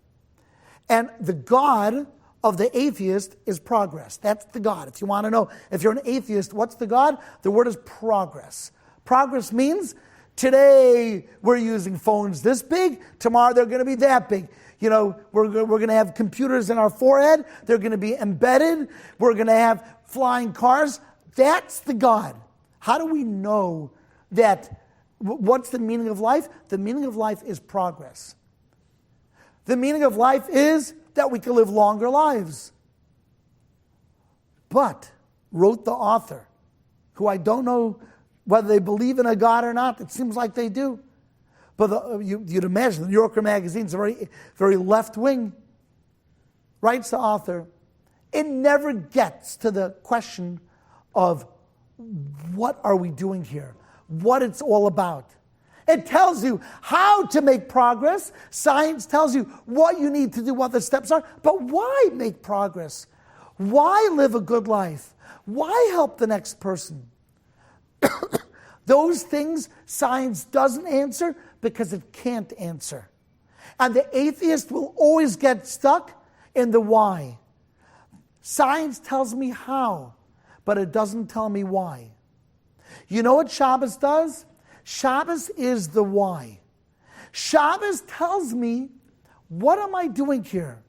And the God of the atheist is progress. That's the God. If you want to know, if you're an atheist, what's the God? The word is progress. Progress means today we're using phones this big, tomorrow they're going to be that big. You know, we're going to have computers in our forehead. They're going to be embedded. We're going to have flying cars. That's the God. How do we know that? What's the meaning of life? The meaning of life is progress. The meaning of life is that we can live longer lives. But, wrote the author, who I don't know whether they believe in a God or not. It seems like they do. But you'd imagine the New Yorker magazine is very, very left-wing. Writes the author, it never gets to the question of what are we doing here, what it's all about. It tells you how to make progress. Science tells you what you need to do, what the steps are. But why make progress? Why live a good life? Why help the next person? Those things science doesn't answer because it can't answer. And the atheist will always get stuck in the why. Science tells me how, but it doesn't tell me why. You know what Shabbos does? Shabbos is the why. Shabbos tells me, what am I doing here?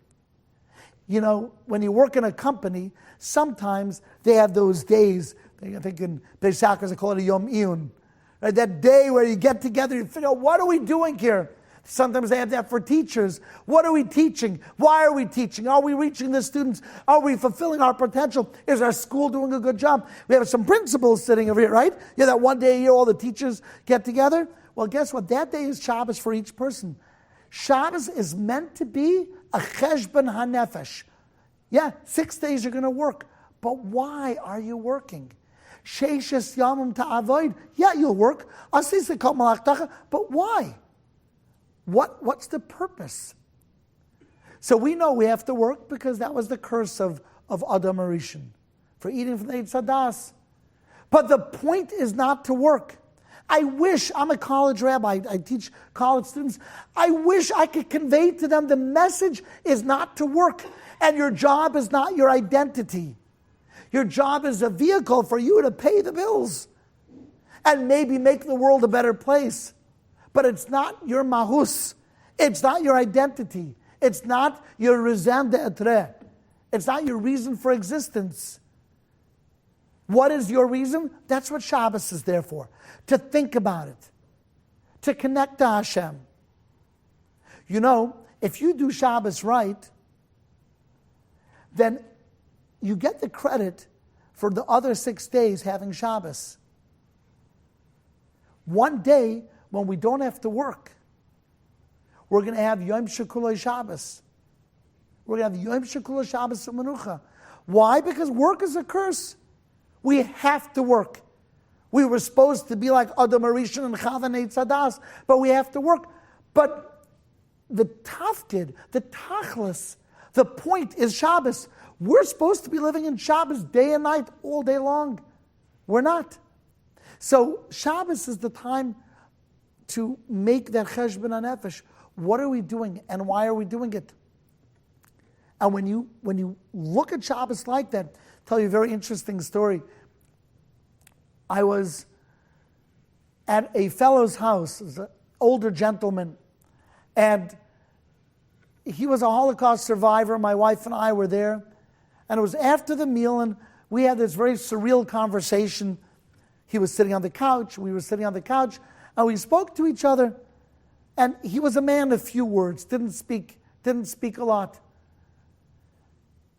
You know, when you work in a company, sometimes they have those days, I think in Pesach they call it a Yom Iyun, right? That day where you get together, you figure out, what are we doing here? Sometimes they have that for teachers. What are we teaching? Why are we teaching? Are we reaching the students? Are we fulfilling our potential? Is our school doing a good job? We have some principals sitting over here, right? Yeah, that one day a year all the teachers get together. Well, guess what? That day is Shabbos for each person. Shabbos is meant to be a cheshbon hanefesh. Yeah, 6 days you're going to work. But why are you working? Sheishes yamim ta'avoid. Yeah, you'll work. But why? What's the purpose? So we know we have to work because that was the curse of Adam Arishan, for eating from the Eitz Hadas. But the point is not to work. I wish, I'm a college rabbi, I teach college students, I wish I could convey to them the message is not to work, and your job is not your identity. Your job is a vehicle for you to pay the bills and maybe make the world a better place. But it's not your mahus. It's not your identity. It's not your raison d'etre. It's not your reason for existence. What is your reason? That's what Shabbos is there for. To think about it. To connect to Hashem. You know, if you do Shabbos right, then you get the credit for the other 6 days having Shabbos. One day, when we don't have to work, we're going to have Yom Shekulei Shabbos. We're going to have Yom Shekulei Shabbos and Menucha. Why? Because work is a curse. We have to work. We were supposed to be like Adam Arishan and Chava and Eitz Hadas, but we have to work. But the tafkid, the tachlis, the point is Shabbos. We're supposed to be living in Shabbos day and night, all day long. We're not. So Shabbos is the time to make that cheshbon hanefesh. What are we doing and why are we doing it? And when you look at Shabbos like that, I'll tell you a very interesting story. I was at a fellow's house, an older gentleman, and he was a Holocaust survivor. My wife and I were there, and it was after the meal, and we had this very surreal conversation. He was sitting on the couch, we were sitting on the couch, and we spoke to each other. And he was a man of few words, didn't speak a lot.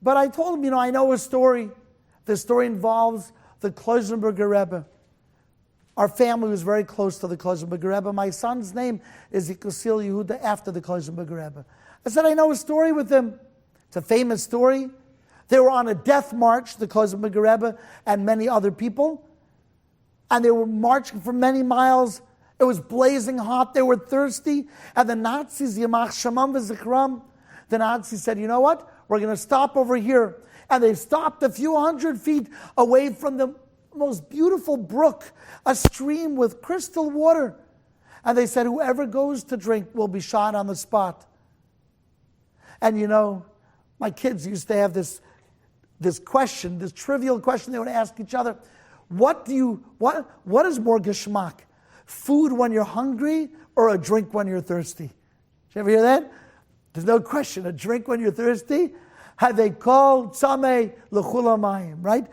But I told him, I know a story. The story involves the Kloisenberger Rebbe. Our family was very close to the Kloisenberger Rebbe. My son's name is Yikusil Yehuda after the Kloisenberger Rebbe. I said, I know a story with him. It's a famous story. They were on a death march, the Kloisenberger Rebbe and many other people. And they were marching for many miles. It was blazing hot. They were thirsty. And the Nazis, Yamach Shamam v'Zikram, the Nazis said, you know what? We're going to stop over here. And they stopped a few hundred feet away from the most beautiful brook, a stream with crystal water. And they said, whoever goes to drink will be shot on the spot. And my kids used to have this question, this trivial question they would ask each other. What is more geschmack? Food when you're hungry or a drink when you're thirsty? Did you ever hear that? There's no question. A drink when you're thirsty? How they call tzameh l'chula mayim, right?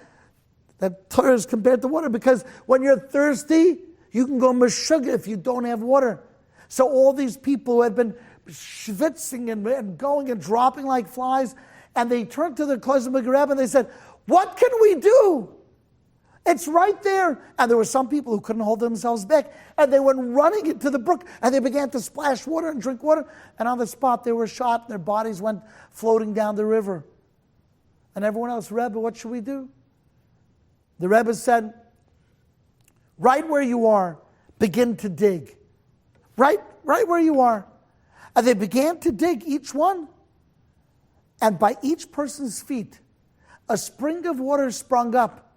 That Torah is compared to water because when you're thirsty, you can go meshuggah if you don't have water. So all these people who had been schwitzing and going and dropping like flies, and they turned to the Kloisenberger Rebbe and they said, what can we do? It's right there. And there were some people who couldn't hold themselves back. And they went running into the brook. And they began to splash water and drink water. And on the spot, they were shot. And their bodies went floating down the river. And everyone else, Rebbe, what should we do? The Rebbe said, right where you are, begin to dig. Right where you are. And they began to dig, each one. And by each person's feet, a spring of water sprung up,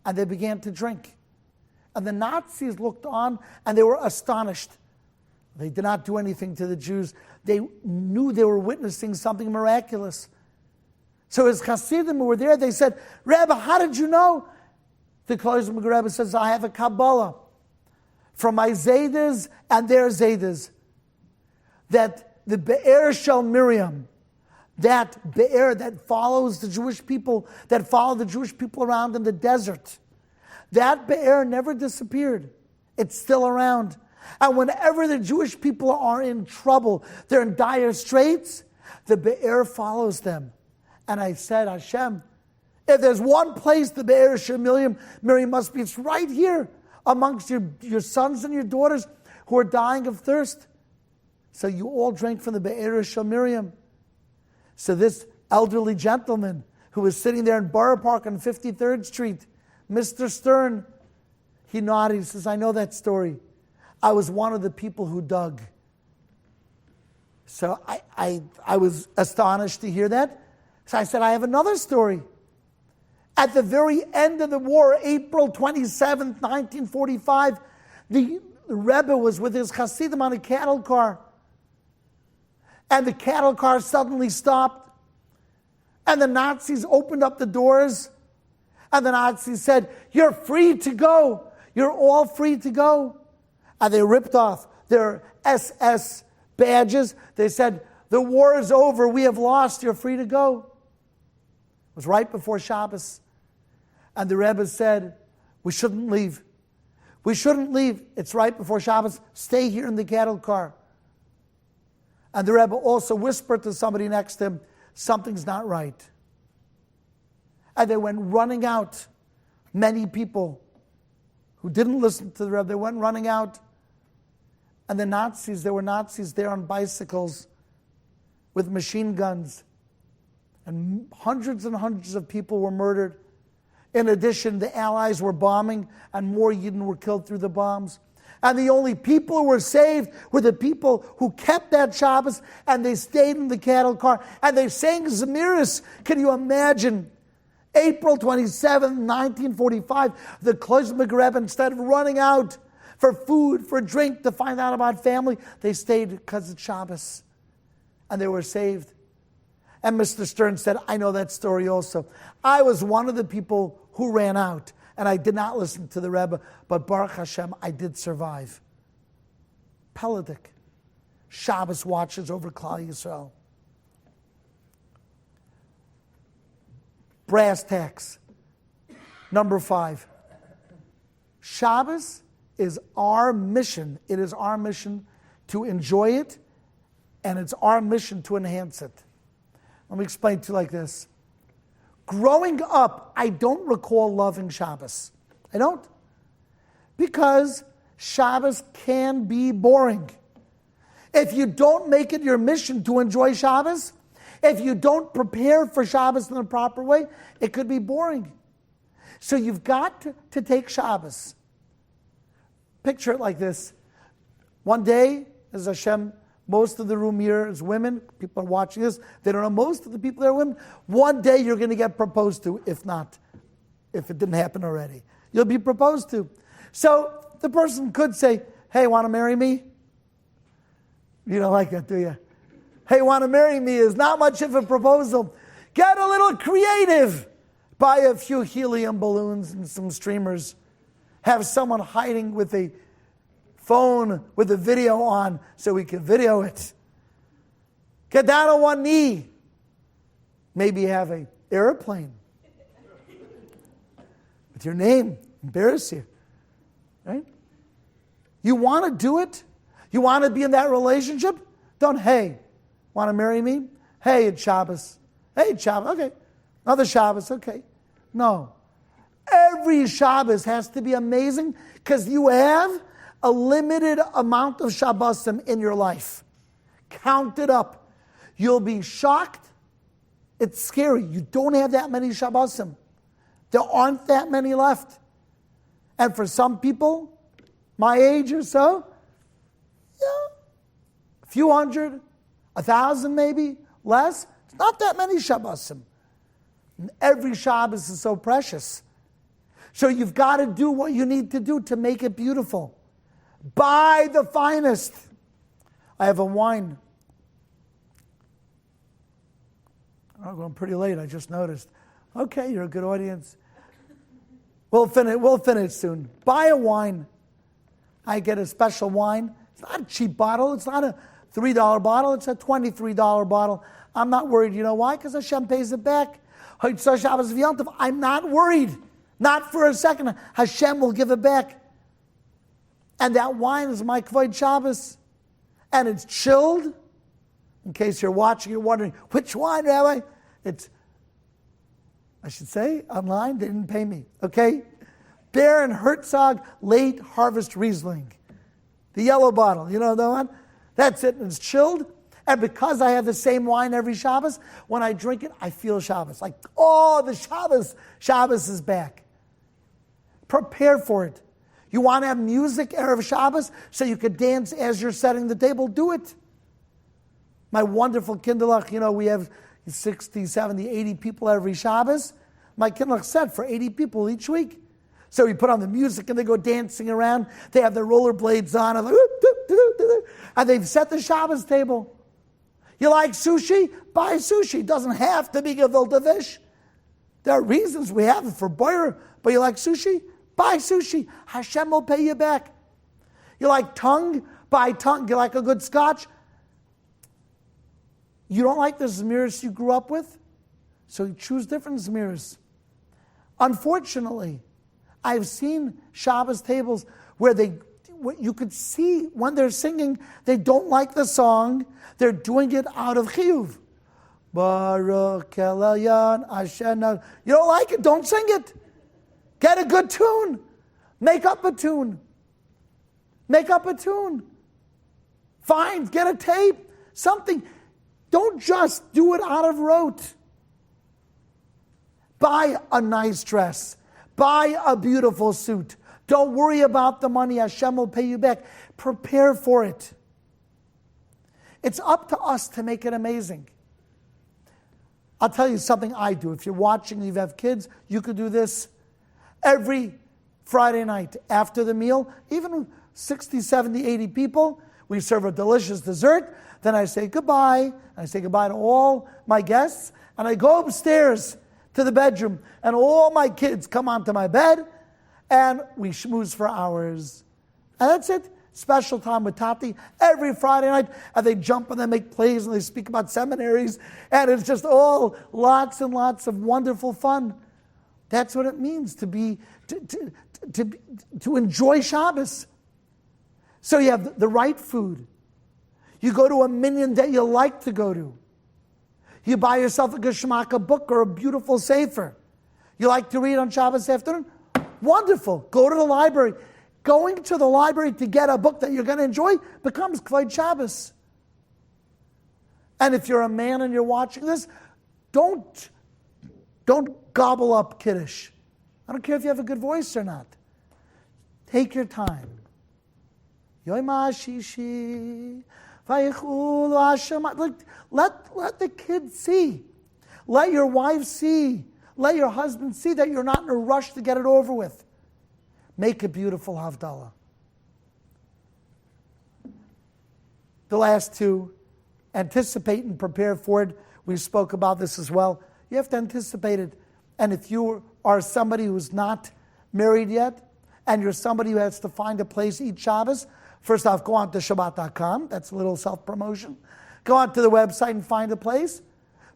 and they began to drink. And the Nazis looked on, and they were astonished. They did not do anything to the Jews. They knew they were witnessing something miraculous. So as Hasidim who were there, they said, Rabbi, how did you know? The Klatzko Rebbe says, I have a Kabbalah from my Zaydas and their Zaydas, that the Be'er Shel Miriam, that Be'er that follows the Jewish people, that follow the Jewish people around in the desert, that Be'er never disappeared. It's still around. And whenever the Jewish people are in trouble, they're in dire straits, the Be'er follows them. And I said, Hashem, if there's one place the Be'er Shel Miriam must be, it's right here amongst your sons and your daughters who are dying of thirst. So you all drank from the Be'er Shel Miriam. So this elderly gentleman who was sitting there in Borough Park on 53rd Street, Mr. Stern, he nodded. He says, I know that story. I was one of the people who dug. So I was astonished to hear that. So I said, I have another story. At the very end of the war, April 27th, 1945, the Rebbe was with his Hasidim on a cattle car. And the cattle car suddenly stopped. And the Nazis opened up the doors. And the Nazis said, you're free to go. You're all free to go. And they ripped off their SS badges. They said, the war is over. We have lost. You're free to go. It was right before Shabbos. And the Rebbe said, we shouldn't leave. We shouldn't leave. It's right before Shabbos. Stay here in the cattle car. And the Rebbe also whispered to somebody next to him, something's not right. And they went running out. Many people who didn't listen to the Rebbe, they went running out. And the Nazis, there were Nazis there on bicycles with machine guns. And hundreds of people were murdered. In addition, the Allies were bombing, and more Yidden were killed through the bombs. And the only people who were saved were the people who kept that Shabbos, and they stayed in the cattle car, and they sang Zemiris. Can you imagine? April 27, 1945, the Klatzko Rebbe, instead of running out for food, for drink, to find out about family, they stayed because it's Shabbos. And they were saved. And Mr. Stern said, I know that story also. I was one of the people who ran out, and I did not listen to the Rebbe, but Baruch Hashem, I did survive. Peladik. Shabbos watches over Klal Yisrael. Brass tacks. Number 5. Shabbos is our mission. It is our mission to enjoy it, and it's our mission to enhance it. Let me explain to you like this. Growing up, I don't recall loving Shabbos. I don't. Because Shabbos can be boring. If you don't make it your mission to enjoy Shabbos, if you don't prepare for Shabbos in the proper way, it could be boring. So you've got to take Shabbos. Picture it like this. One day, as Hashem, most of the room here is women. People are watching this. They don't know most of the people there are women. One day you're going to get proposed to, if it didn't happen already. You'll be proposed to. So the person could say, hey, want to marry me? You don't like that, do you? Hey, want to marry me is not much of a proposal. Get a little creative. Buy a few helium balloons and some streamers. Have someone hiding with a phone with a video on so we can video it. Get down on one knee. Maybe have an airplane with your name. Embarrass you. Right? You want to do it? You want to be in that relationship? Don't, hey, want to marry me? Hey, it's Shabbos. Hey, it's Shabbos. Okay. Another Shabbos. Okay. No. Every Shabbos has to be amazing because you have a limited amount of Shabbosim in your life. Count it up. You'll be shocked. It's scary. You don't have that many Shabbosim. There aren't that many left. And for some people, my age or so, a few hundred, 1,000 maybe, less. It's not that many Shabbosim. And every Shabbos is so precious. So you've got to do what you need to do to make it beautiful. Buy the finest. I have a wine. I'm going pretty late, I just noticed. Okay, you're a good audience. We'll finish soon. Buy a wine. I get a special wine. It's not a cheap bottle. It's not a $3 bottle. It's a $23 bottle. I'm not worried. You know why? Because Hashem pays it back. I'm not worried. Not for a second. Hashem will give it back. And that wine is my Kvod Shabbos. And it's chilled. In case you're watching, you're wondering, which wine, Rabbi? It's, I should say, online, they didn't pay me. Okay? Baron Herzog Late Harvest Riesling. The yellow bottle. You know the one? That's it. And it's chilled. And because I have the same wine every Shabbos, when I drink it, I feel Shabbos. Like, oh, the Shabbos is back. Prepare for it. You want to have music Erev Shabbos so you could dance as you're setting the table? Do it. My wonderful Kinderlach, we have 60, 70, 80 people every Shabbos. My Kinderlach said for 80 people each week. So we put on the music and they go dancing around. They have their rollerblades on and they've set the Shabbos table. You like sushi? Buy sushi. It doesn't have to be gefilte fish. There are reasons we have it for boyer, but you like sushi? Buy sushi. Hashem will pay you back. You like tongue? Buy tongue. You like a good scotch? You don't like the Zmiris you grew up with? So you choose different Zmiris. Unfortunately, I've seen Shabbos tables where you could see when they're singing, they don't like the song. They're doing it out of chiyuv. Baruch Elayan Hashem. You don't like it? Don't sing it. Get a good tune. Make up a tune. Make up a tune. Fine, get a tape. Something. Don't just do it out of rote. Buy a nice dress. Buy a beautiful suit. Don't worry about the money. Hashem will pay you back. Prepare for it. It's up to us to make it amazing. I'll tell you something I do. If you're watching and you have kids, you could do this. Every Friday night after the meal, even 60, 70, 80 people, we serve a delicious dessert. Then I say goodbye. I say goodbye to all my guests. And I go upstairs to the bedroom. And all my kids come onto my bed. And we schmooze for hours. And that's it. Special time with Tati every Friday night. And they jump and they make plays and they speak about seminaries. And it's just all lots and lots of wonderful fun. That's what it means to enjoy Shabbos. So you have the right food. You go to a minyan that you like to go to. You buy yourself a geschmacka book or a beautiful sefer. You like to read on Shabbos afternoon? Wonderful. Go to the library. Going to the library to get a book that you're going to enjoy becomes Kvod Shabbos. And if you're a man and you're watching this, don't gobble up Kiddush. I don't care if you have a good voice or not. Take your time. Yom HaShishi, Vayichulu Hashem. Let the kids see. Let your wife see. Let your husband see that you're not in a rush to get it over with. Make a beautiful Havdalah. The last two, anticipate and prepare for it. We spoke about this as well. You have to anticipate it. And if you are somebody who's not married yet, and you're somebody who has to find a place each Shabbos, first off, go on to Shabbat.com. That's a little self-promotion. Go on to the website and find a place.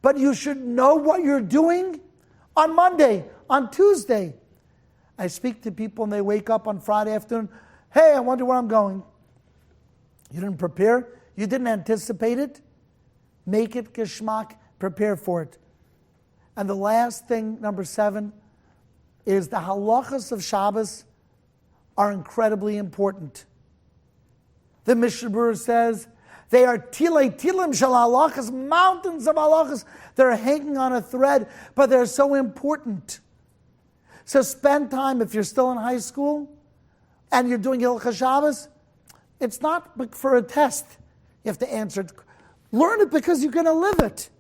But you should know what you're doing on Monday, on Tuesday. I speak to people and they wake up on Friday afternoon. Hey, I wonder where I'm going. You didn't prepare. You didn't anticipate it. Make it geschmack. Prepare for it. And the last thing, number 7, is the halachas of Shabbos are incredibly important. The Mishnah Berurah says, they are tilim shel halachas, mountains of halachas. They're hanging on a thread, but they're so important. So spend time, if you're still in high school and you're doing Hilchas Shabbos, it's not for a test. You have to answer it. Learn it because you're going to live it.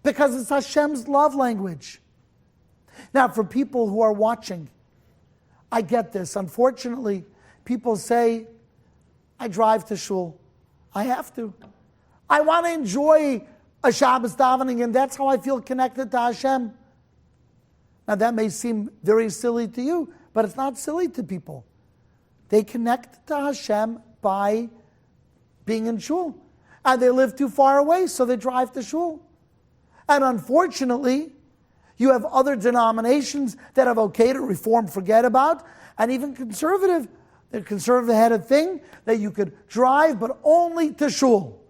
Because it's Hashem's love language. Now, for people who are watching, I get this. Unfortunately, people say, I drive to shul. I have to. I want to enjoy a Shabbos davening, and that's how I feel connected to Hashem. Now, that may seem very silly to you, but it's not silly to people. They connect to Hashem by being in shul. And they live too far away, so they drive to shul. And unfortunately, you have other denominations that have okayed reform, forget about, and even conservative. The conservative had a thing that you could drive, but only to shul.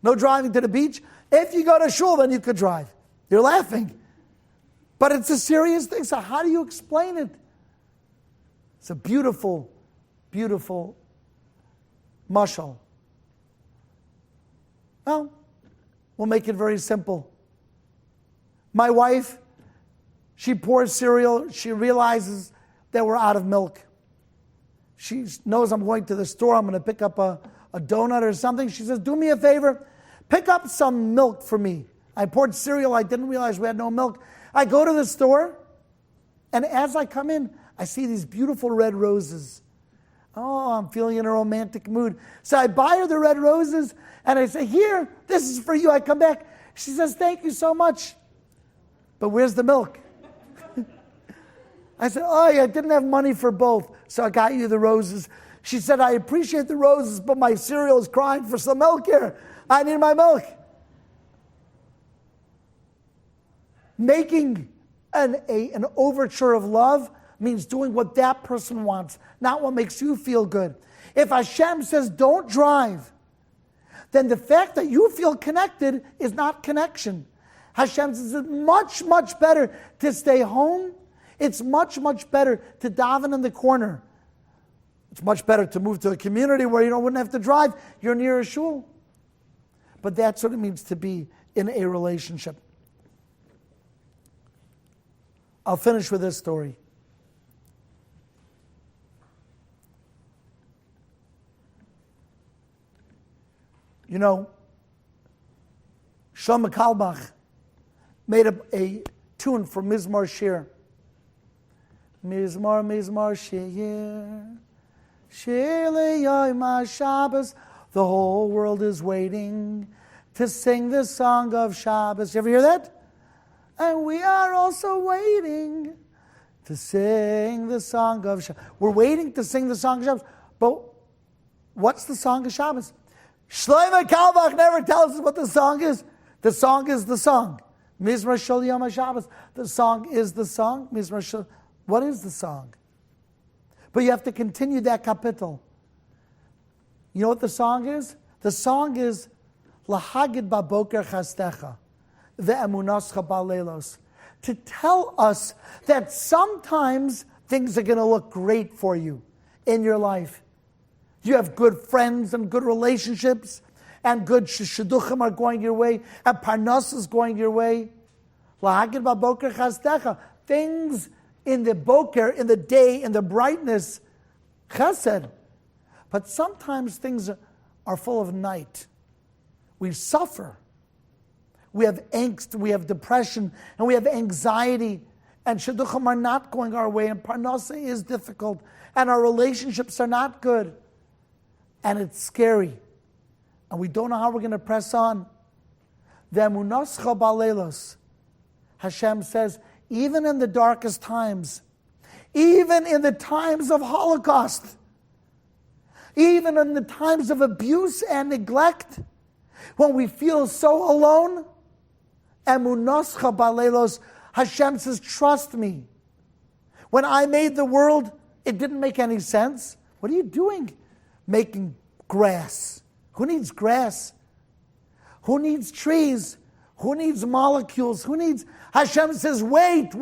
No driving to the beach. If you go to shul, then you could drive. You're laughing. But it's a serious thing. So how do you explain it? It's a beautiful, beautiful mashal. Well, we'll make it very simple. My wife, she pours cereal. She realizes that we're out of milk. She knows I'm going to the store. I'm going to pick up a donut or something. She says, do me a favor. Pick up some milk for me. I poured cereal. I didn't realize we had no milk. I go to the store, and as I come in, I see these beautiful red roses. Oh, I'm feeling in a romantic mood. So I buy her the red roses, and I say, here, this is for you. I come back. She says, thank you so much. But where's the milk? I said, oh, yeah, I didn't have money for both, so I got you the roses. She said, I appreciate the roses, but my cereal is crying for some milk here. I need my milk. Making an overture of love means doing what that person wants, not what makes you feel good. If Hashem says, don't drive, then the fact that you feel connected is not connection. Hashem says it's much, much better to stay home. It's much, much better to daven in the corner. It's much better to move to a community where you wouldn't have to drive. You're near a shul. But that's what it means to be in a relationship. I'll finish with this story. You know, Shlomo Kalbach made a tune for Mizmor Shir. Mizmor, Mizmor Shir, Shir le'yom HaShabbos. The whole world is waiting to sing the song of Shabbos. You ever hear that? And we are also waiting to sing the song of Shabbos. We're waiting to sing the song of Shabbos. But what's the song of Shabbos? Shlomo Kalbach never tells us what the song is. The song is the song. Mizmor Shel Yom HaShabbos. The song is the song. Mizmor Shel. What is the song? But you have to continue that kapitel. You know what the song is? The song is Lahagid Baboker Chastecha Ve'emunascha Balelos. To tell us that sometimes things are going to look great for you in your life. You have good friends and good relationships, and good shidduchim are going your way, and parnas is going your way. Lahagid Baboker Chastecha. Things in the boker, in the day, in the brightness, chesed. But sometimes things are full of night. We suffer. We have angst, we have depression, and we have anxiety, and shidduchim are not going our way, and parnasa is difficult, and our relationships are not good, and it's scary, and we don't know how we're going to press on. Ve'emunascha balelos. Hashem says, even in the darkest times, even in the times of Holocaust, even in the times of abuse and neglect, when we feel so alone, emunascha balelos, Hashem says, trust me. When I made the world, it didn't make any sense. What are you doing? Making grass. Who needs grass? Who needs trees? Who needs molecules? Who needs... Hashem says, wait,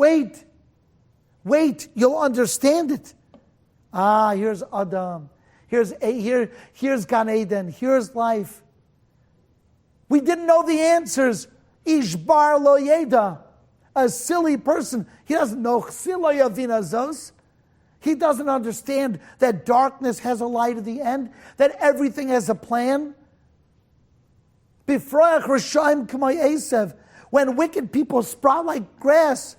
you'll understand it. Here's Adam. Here's Gan Eden. Here's life. We didn't know the answers. Ishbar lo yeda. A silly person. He doesn't know. He doesn't understand that darkness has a light at the end, that everything has a plan. Bifroach Rishayim K'may Esav. When wicked people sprout like grass,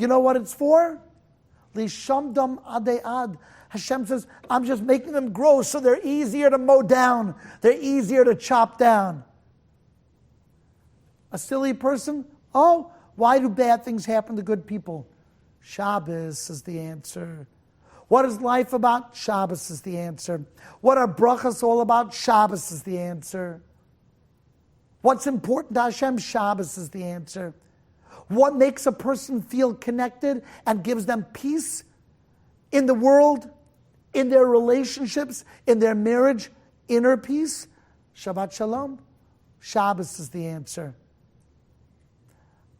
You know what it's for? Lishamdam adead. Hashem says, I'm just making them grow so they're easier to mow down. They're easier to chop down. A silly person? Oh, why do bad things happen to good people? Shabbos is the answer. What is life about? Shabbos is the answer. What are brachas all about? Shabbos is the answer. What's important to Hashem? Shabbos is the answer. What makes a person feel connected and gives them peace in the world, in their relationships, in their marriage, inner peace? Shabbat Shalom. Shabbos is the answer.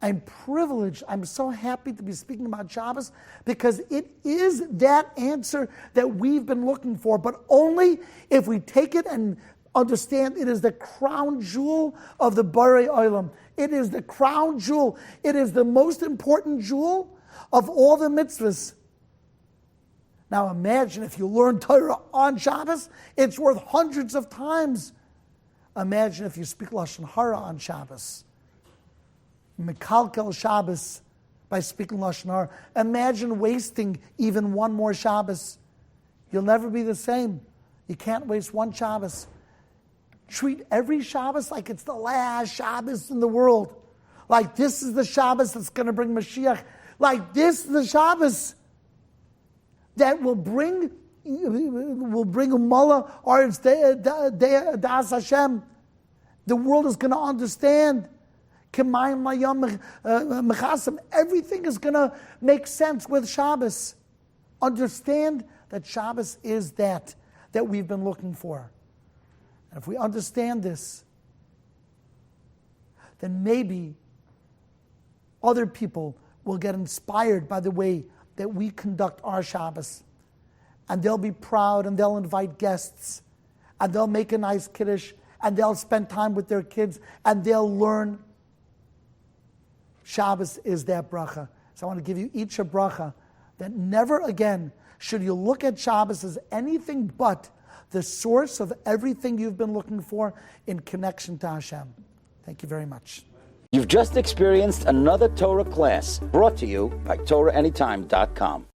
I'm privileged, I'm so happy to be speaking about Shabbos because it is that answer that we've been looking for, but only if we take it and understand it is the crown jewel of the Borei Olam. It is the crown jewel. It is the most important jewel of all the mitzvahs. Now imagine if you learn Torah on Shabbos, it's worth hundreds of times. Imagine if you speak Lashon Hara on Shabbos. Mekalkel Shabbos by speaking Lashon Hara. Imagine wasting even one more Shabbos. You'll never be the same. You can't waste one Shabbos. Treat every Shabbos like it's the last Shabbos in the world. Like this is the Shabbos that's going to bring Mashiach. Like this is the Shabbos that will bring Umala or it's Das Hashem. The world is going to understand. Everything is going to make sense with Shabbos. Understand that Shabbos is that we've been looking for. And if we understand this, then maybe other people will get inspired by the way that we conduct our Shabbos. And they'll be proud and they'll invite guests and they'll make a nice kiddush and they'll spend time with their kids and they'll learn. Shabbos is that bracha. So I want to give you each a bracha that never again should you look at Shabbos as anything but the source of everything you've been looking for in connection to Hashem. Thank you very much. You've just experienced another Torah class brought to you by TorahAnytime.com.